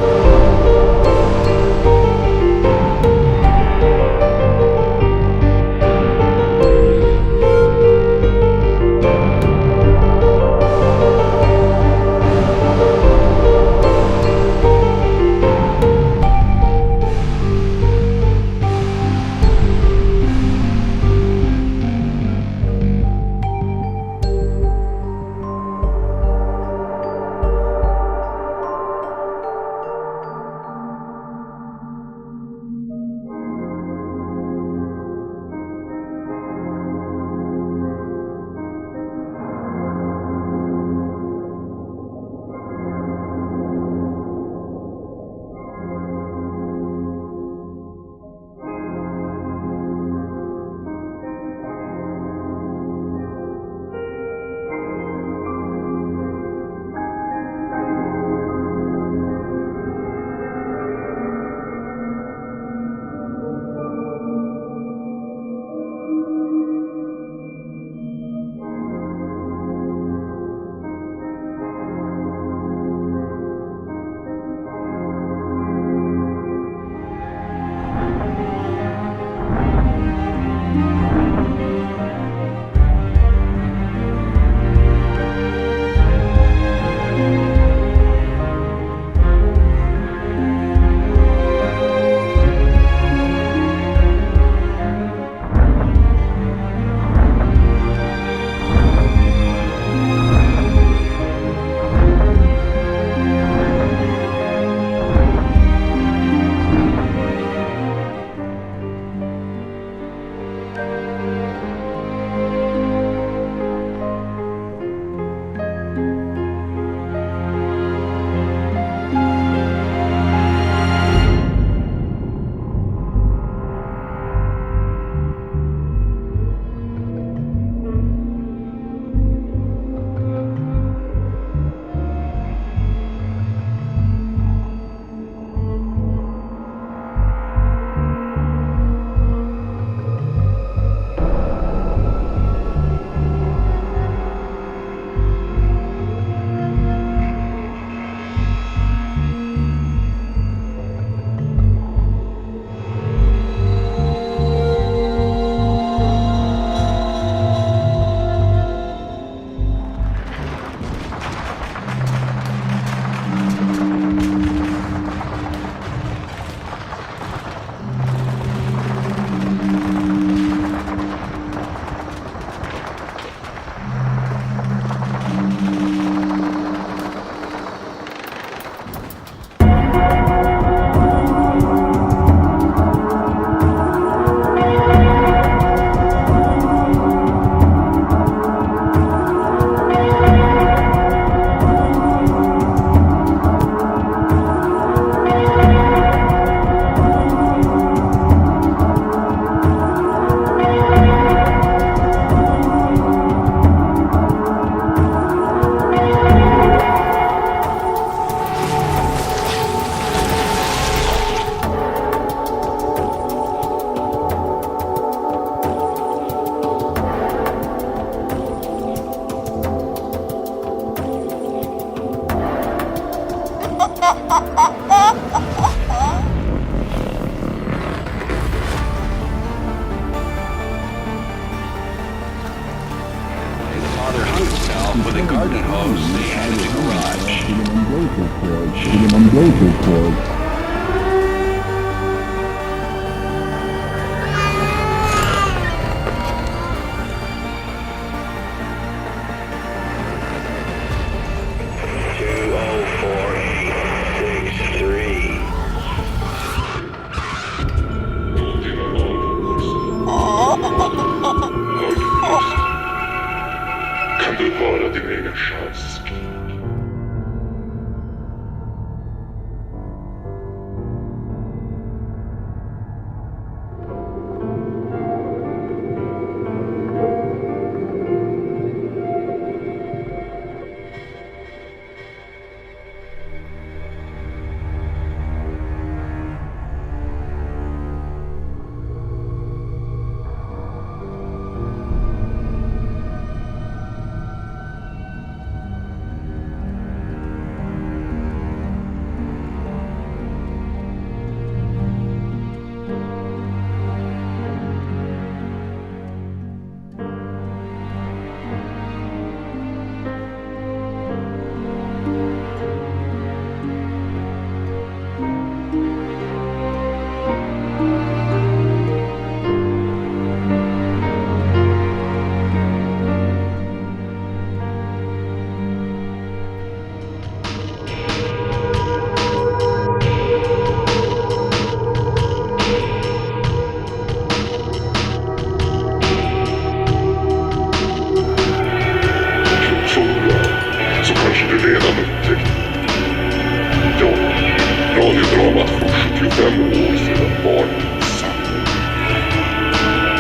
voice in the morning sun.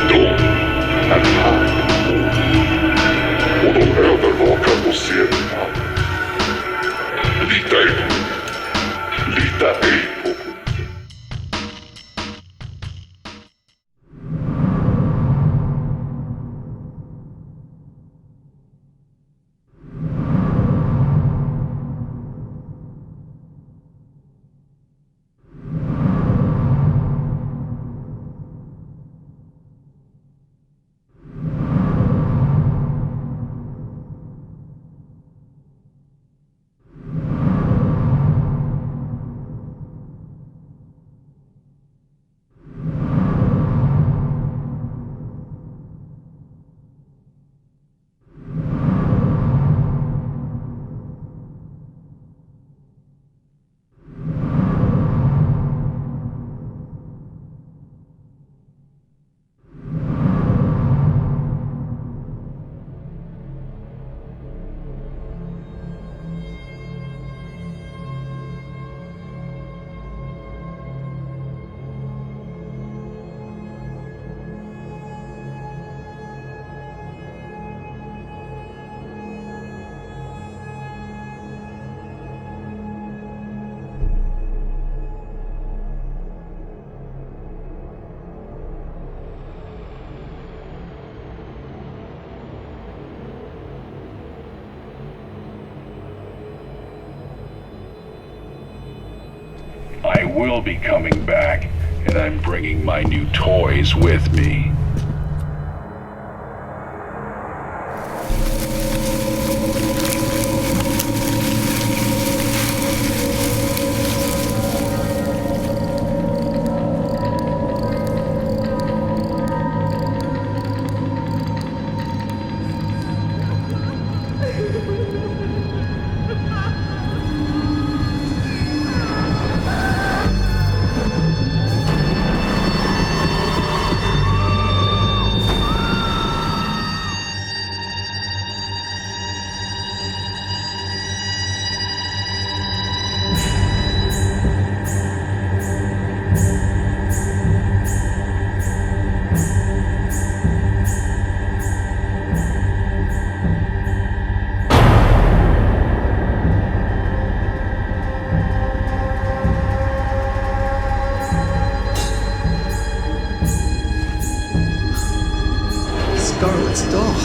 Då är han och de övervakar oceanerna. Lita ej på mig. Lita ej på mig. I will be coming back, and I'm bringing my new toys with me. Scarlet's doll.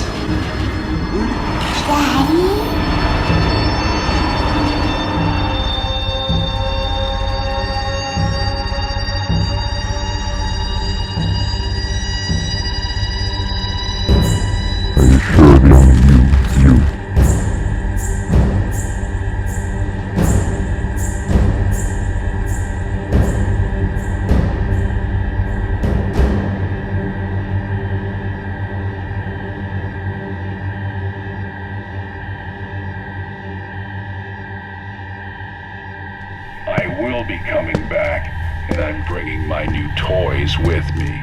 I will be coming back, and I'm bringing my new toys with me.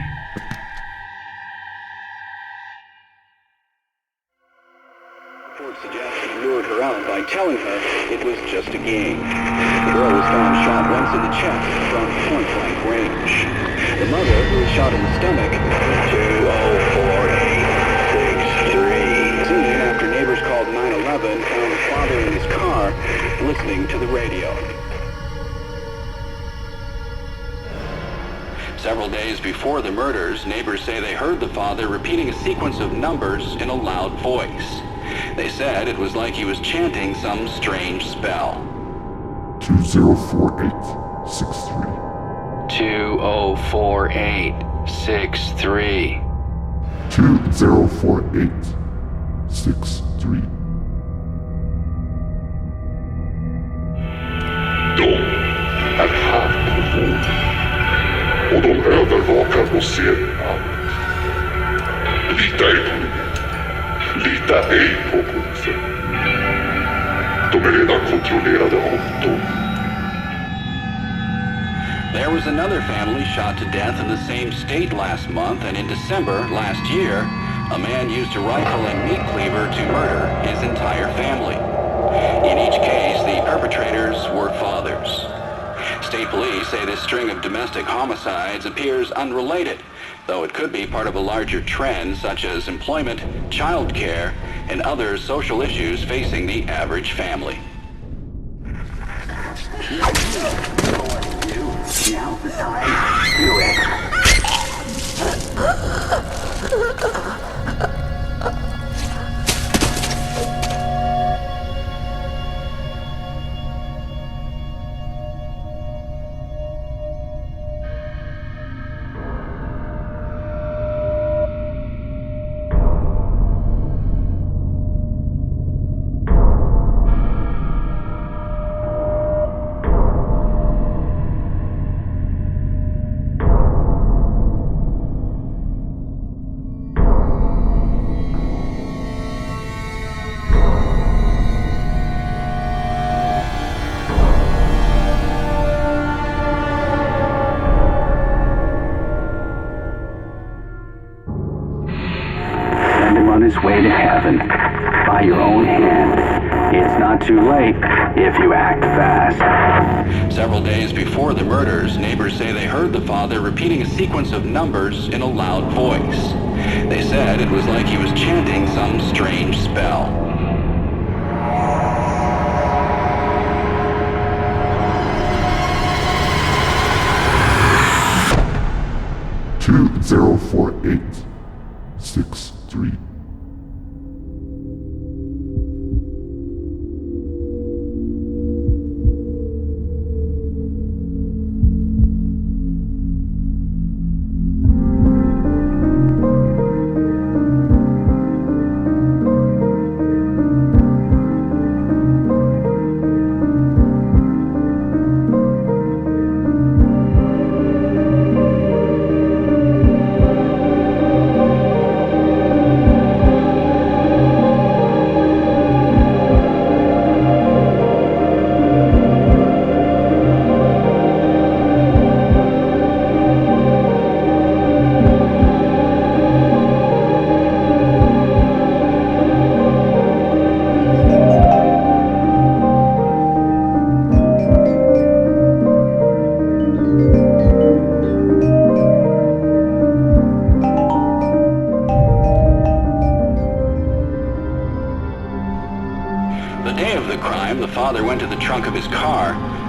Reports suggest he lured her out by telling her it was just a game. The girl was found shot once in the chest from point-blank range. The mother, who was shot in the stomach, 204863. Soon after neighbors called 911, found the father in his car, listening to the radio. Several days before the murders, neighbors say they heard the father repeating a sequence of numbers in a loud voice. They said it was like he was chanting some strange spell. 204863. 204863. 204863. De är här på vår. Och de övervakar oceanerna. Lita ej på mig. Lita ej på polisen. De är redan kontrollerade av dem. There was another family shot to death in the same state last month, and in December last year, a man used a rifle and meat cleaver to murder his entire family. In each case, the perpetrators were fathers. State police say this string of domestic homicides appears unrelated, though it could be part of a larger trend such as employment, child care, and other social issues facing the average family. Now's the time. Do it. His way to heaven by your own hand. It's not too late if you act fast. Several days before the murders, neighbors say they heard the father repeating a sequence of numbers in a loud voice. They said it was like he was chanting some strange spell. $204863.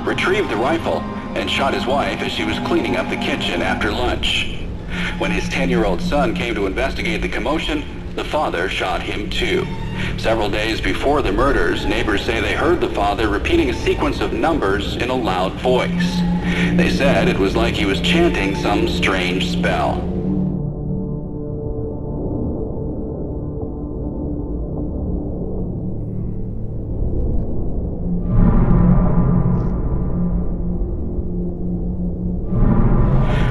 Retrieved the rifle and shot his wife as she was cleaning up the kitchen after lunch. When his 10-year-old son came to investigate the commotion, the father shot him too. Several days before the murders, neighbors say they heard the father repeating a sequence of numbers in a loud voice. They said it was like he was chanting some strange spell.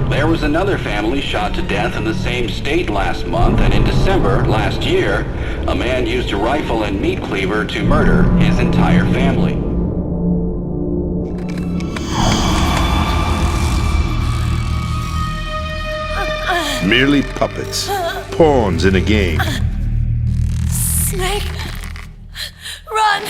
There was another family shot to death in the same state last month, and in December last year, a man used a rifle and meat cleaver to murder his entire family. Merely puppets, pawns in a game. Snake, run!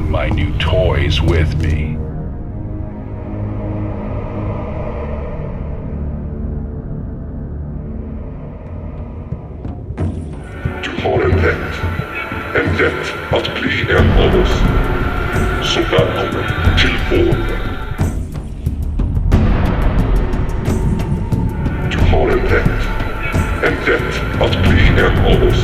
My new toys with me. Du har en rätt att bli en av oss. Så välkommen till vår värld. Du har en rätt att bli en av oss.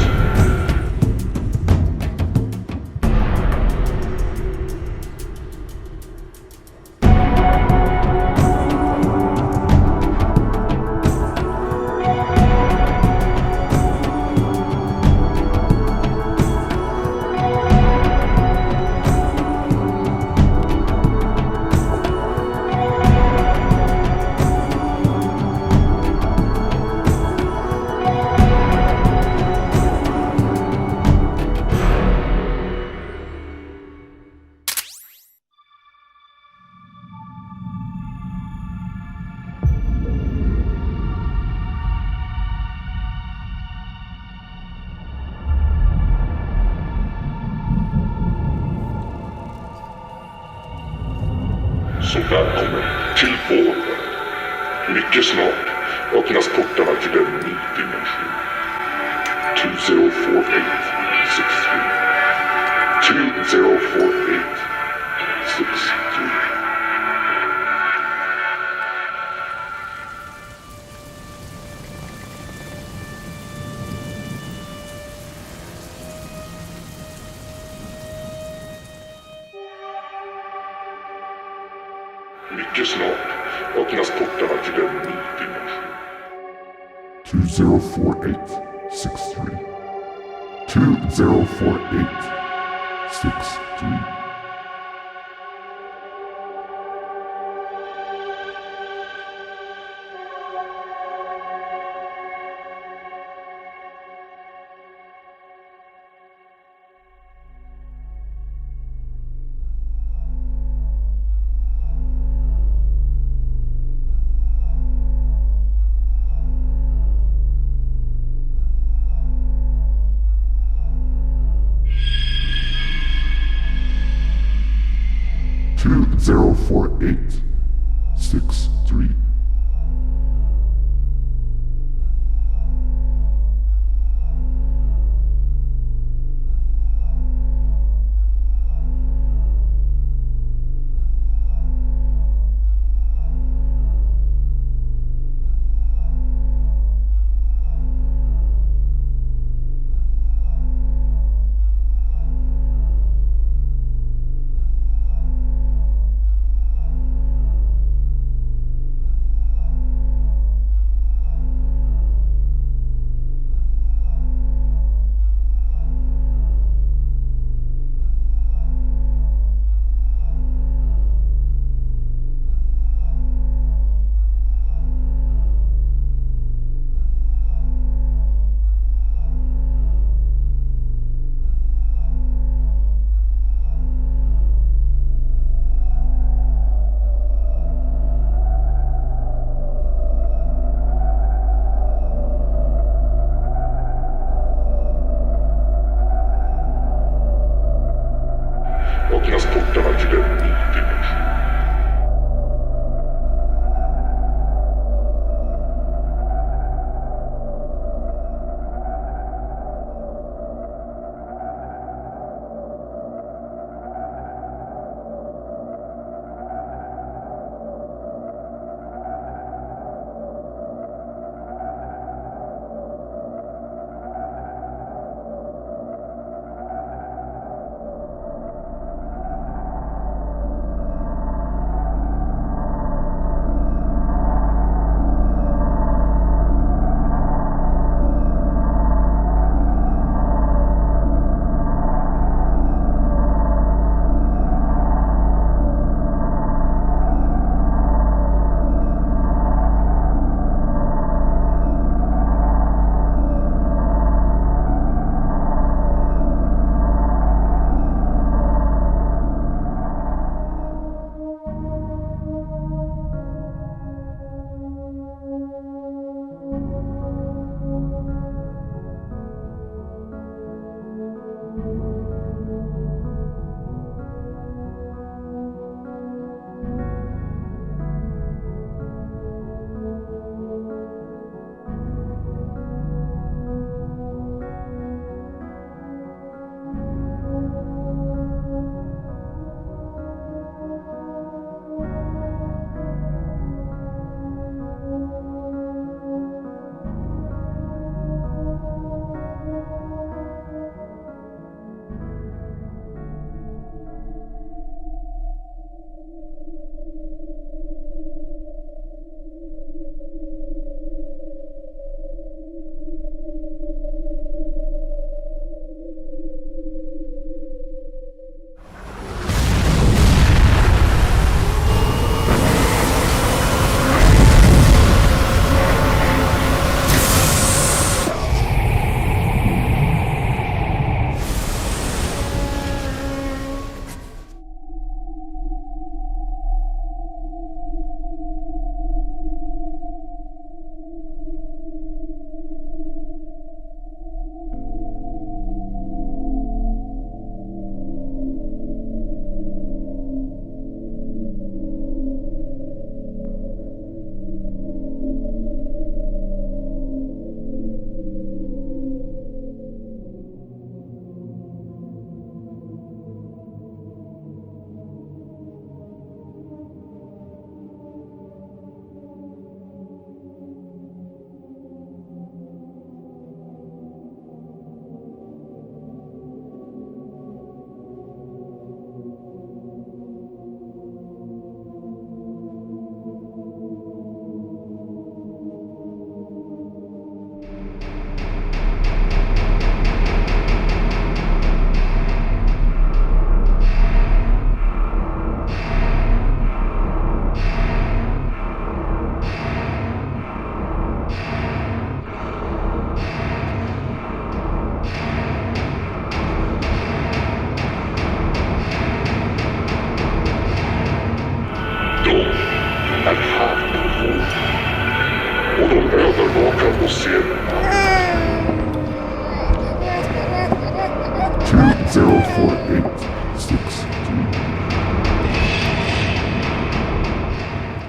Mycket snart öppnas portarna till en ny dimension. 204863. 204863. Mycket snart öppnas portarna till en ny dimension. 204863. 204863.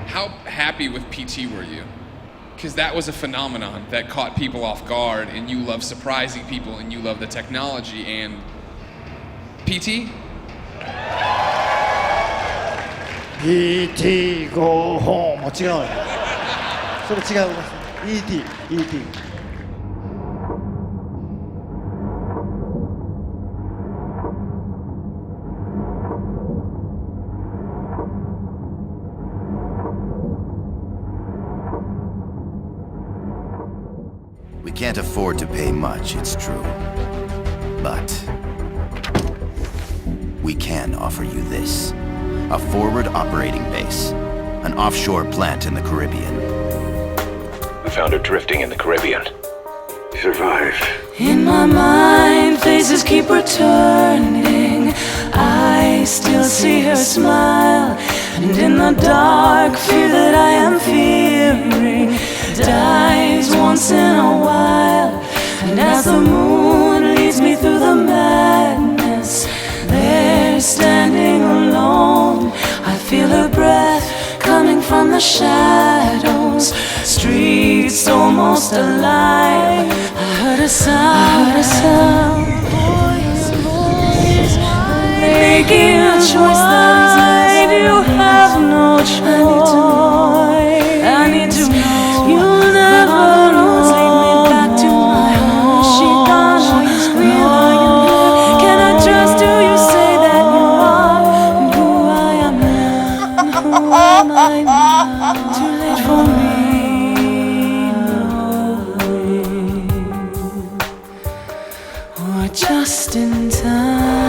How happy with PT were you? Because that was a phenomenon that caught people off guard, and you love surprising people, and you love the technology, and PT? PT go home もう違うよそれ違う ET We can't afford to pay much, it's true. But we can offer you this. A forward operating base. An offshore plant in the Caribbean. We found her drifting in the Caribbean. Survive. In my mind, faces keep returning. I still see her smile, and in the dark, fear that I am fearing dies once in a while. And as the moon leads me through the madness, there standing alone, I feel her breath coming from the shadows. Streets almost alive. I heard a sound, voice, making a choice that is mine. You have no choice. I need to know. You'll never know. Lead me back to my home. She gone. Can I trust you? You say that you are, and who I am now, and who am I now? Too late for me. Or just in time.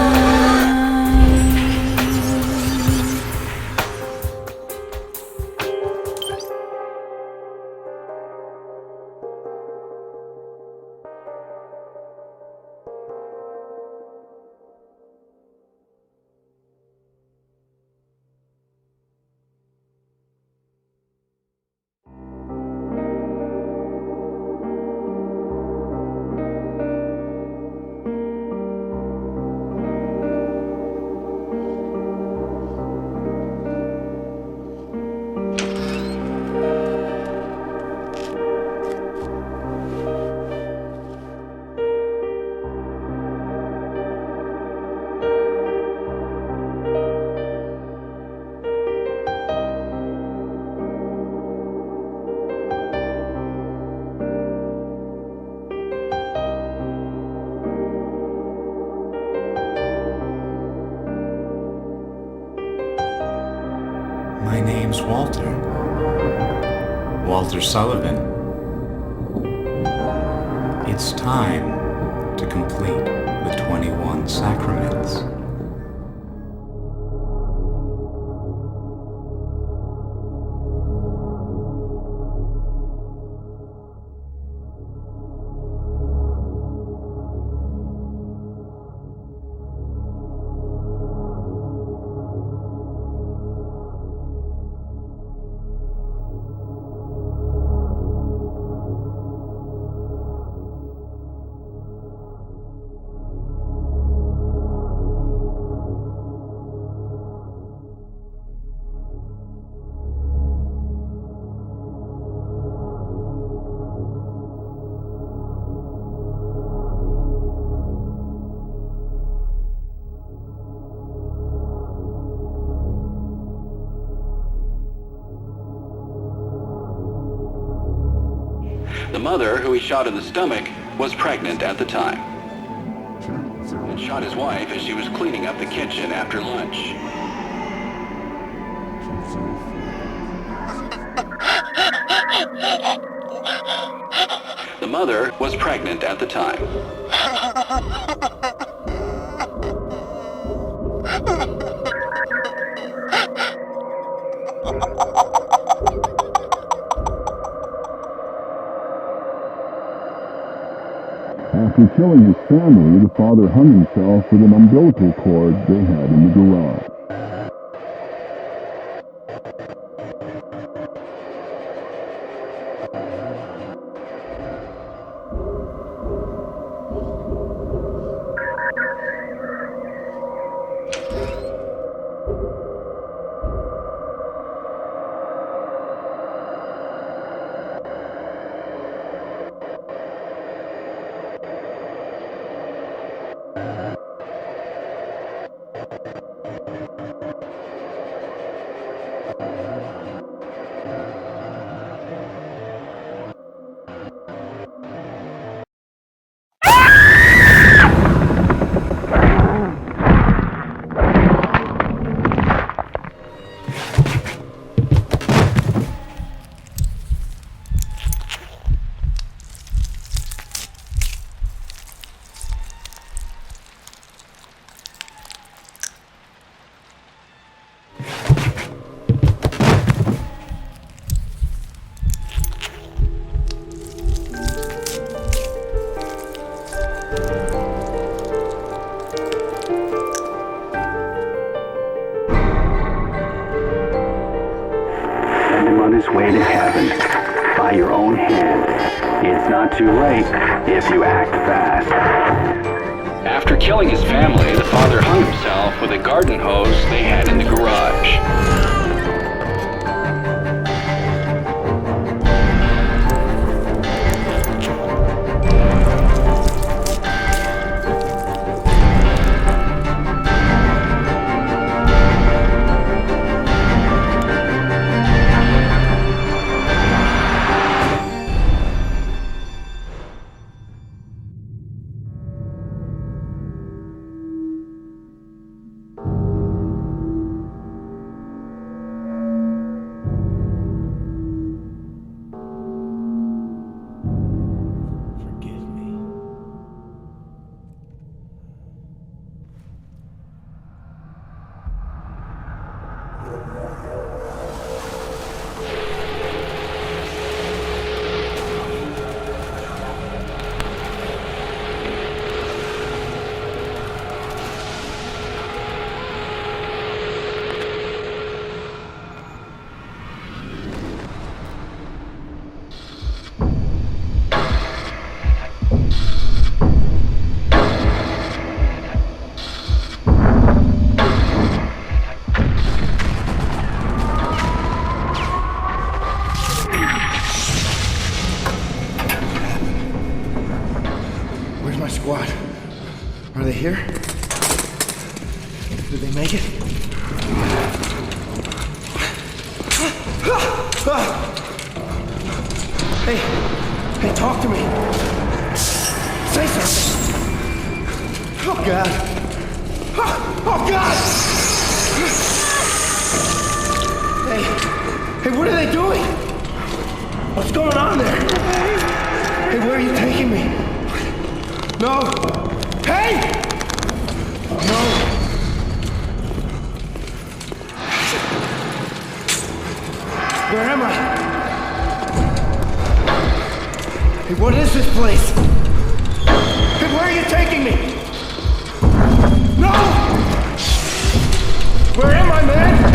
My name's Walter. Walter Sullivan. It's time to complete the 21 sacraments. The mother, who he shot in the stomach, was pregnant at the time and shot his wife as she was cleaning up the kitchen after lunch. The mother was pregnant at the time. After killing his family, the father hung himself with an umbilical cord they had in the garage. His way to heaven by your own hand. It's not too late if you act fast. After killing his family, the father hung himself with a garden hose they had in the garage. Squad. Are they here? Did they make it? Hey, talk to me. Say something. Oh, God. Oh, God! Hey, what are they doing? What's going on there? Hey, where are you taking me? No! Hey! No! Where am I? Hey, what is this place? Hey, where are you taking me? No! Where am I, man?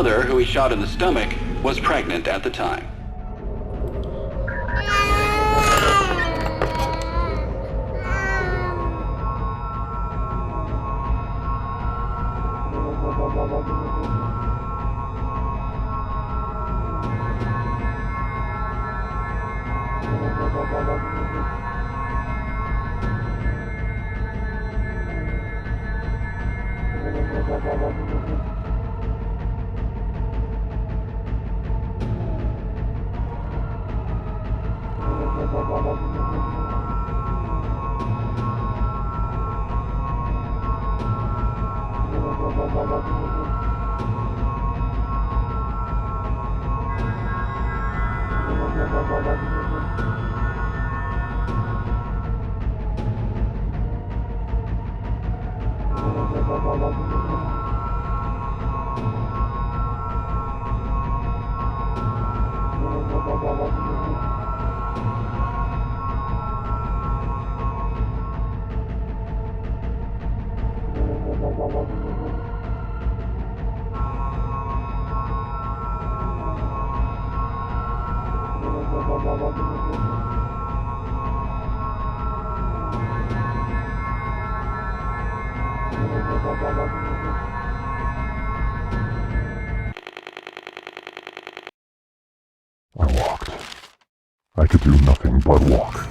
mother, who he shot in the stomach, was pregnant at the time. I walked. I could do nothing but walk.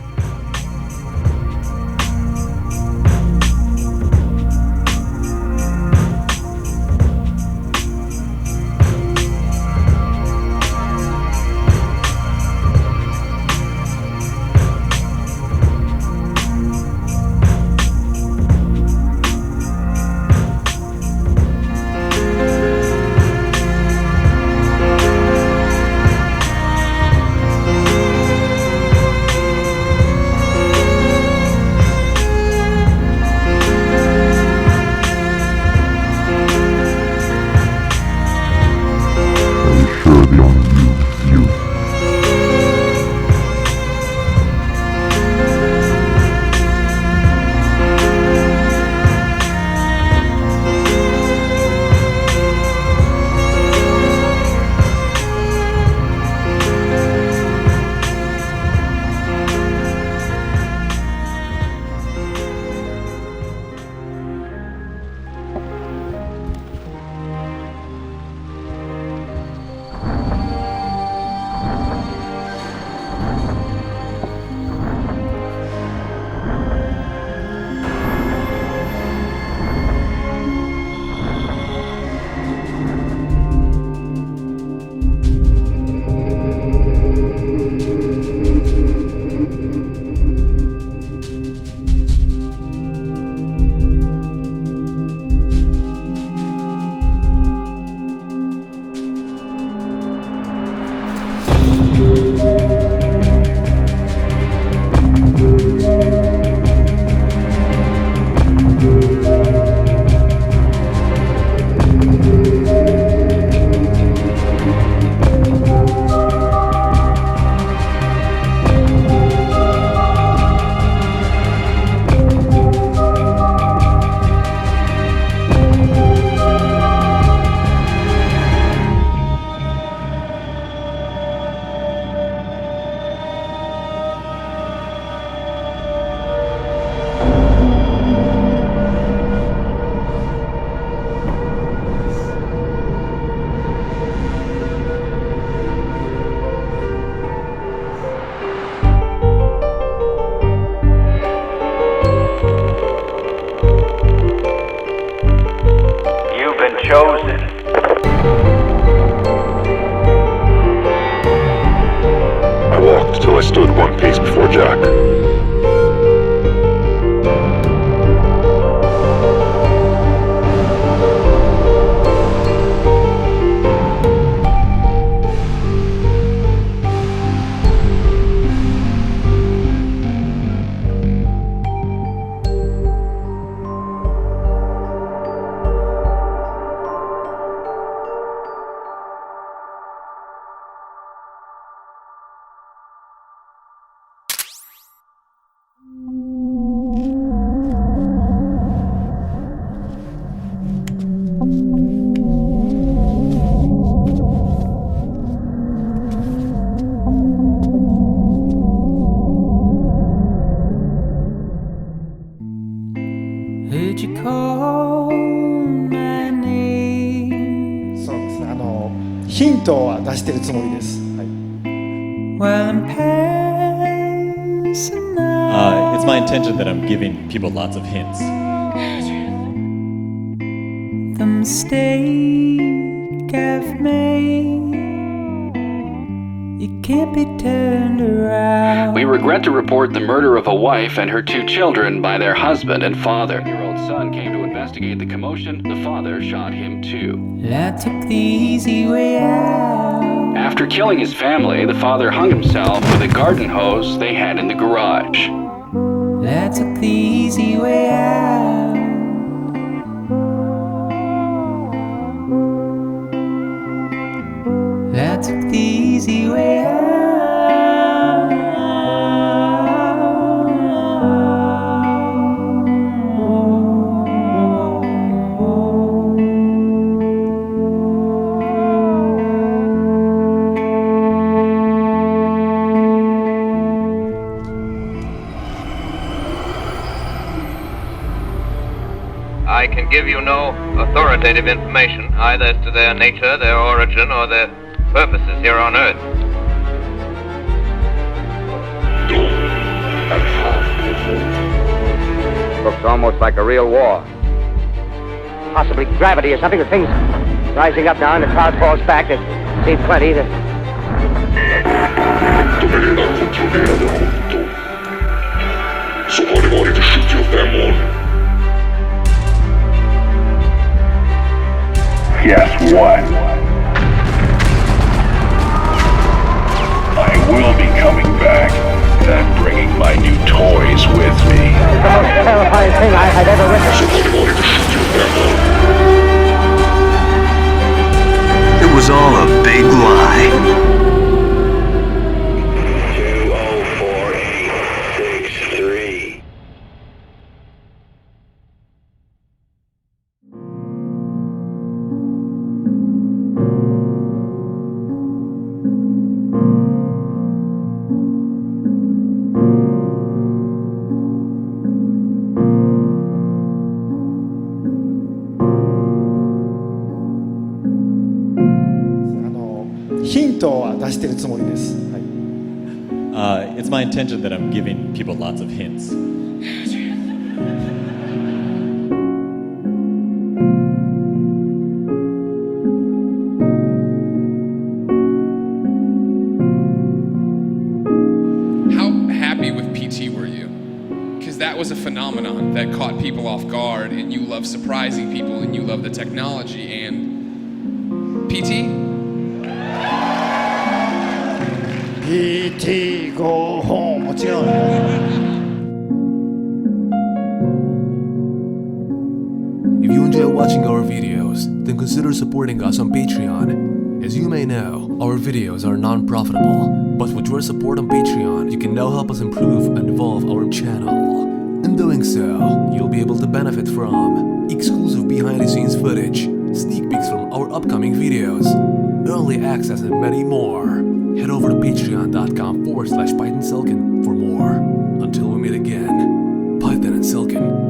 chosen. I walked till I stood one pace before Jack. ントは出してるつもりです。はい、Well, I'm passing now. It's my intention that I'm giving people lots of hints. The mistake I've made, it can't be turned around. We regret to report the murder of a wife and her 2 children by their husband and father. Your old son came to investigate the commotion. The father shot him too. I took the easy way out. After killing his family, the father hung himself with a garden hose they had in the garage. I took the easy way out. I took the easy way out. I can give you no authoritative information, either as to their nature, their origin, or their purposes here on Earth. Looks almost like a real war. Possibly gravity or something. The thing's rising up now and the cloud falls back. There's seen plenty. So how do I to shoot your family? Guess what? I will be coming back, and bringing my new toys with me. It's the most terrifying thing I've ever witnessed. It was all a big lie. 204863. It's my intention that I'm giving people lots of hints. How happy with PT were you? Because that was a phenomenon that caught people off guard, and you love surprising people, and you love the technology, and PT? PT go home もちろんね。If you enjoy watching our videos, then consider supporting us on Patreon. As you may know, our videos are non-profitable, but with your support on Patreon, you can now help us improve and evolve our channel. In doing so, you'll be able to benefit from exclusive behind-the-scenes footage, sneak peeks from our upcoming videos, early access, and many more. Head over to patreon.com/PythonSelkan for more. Until we meet again, Python and Selkan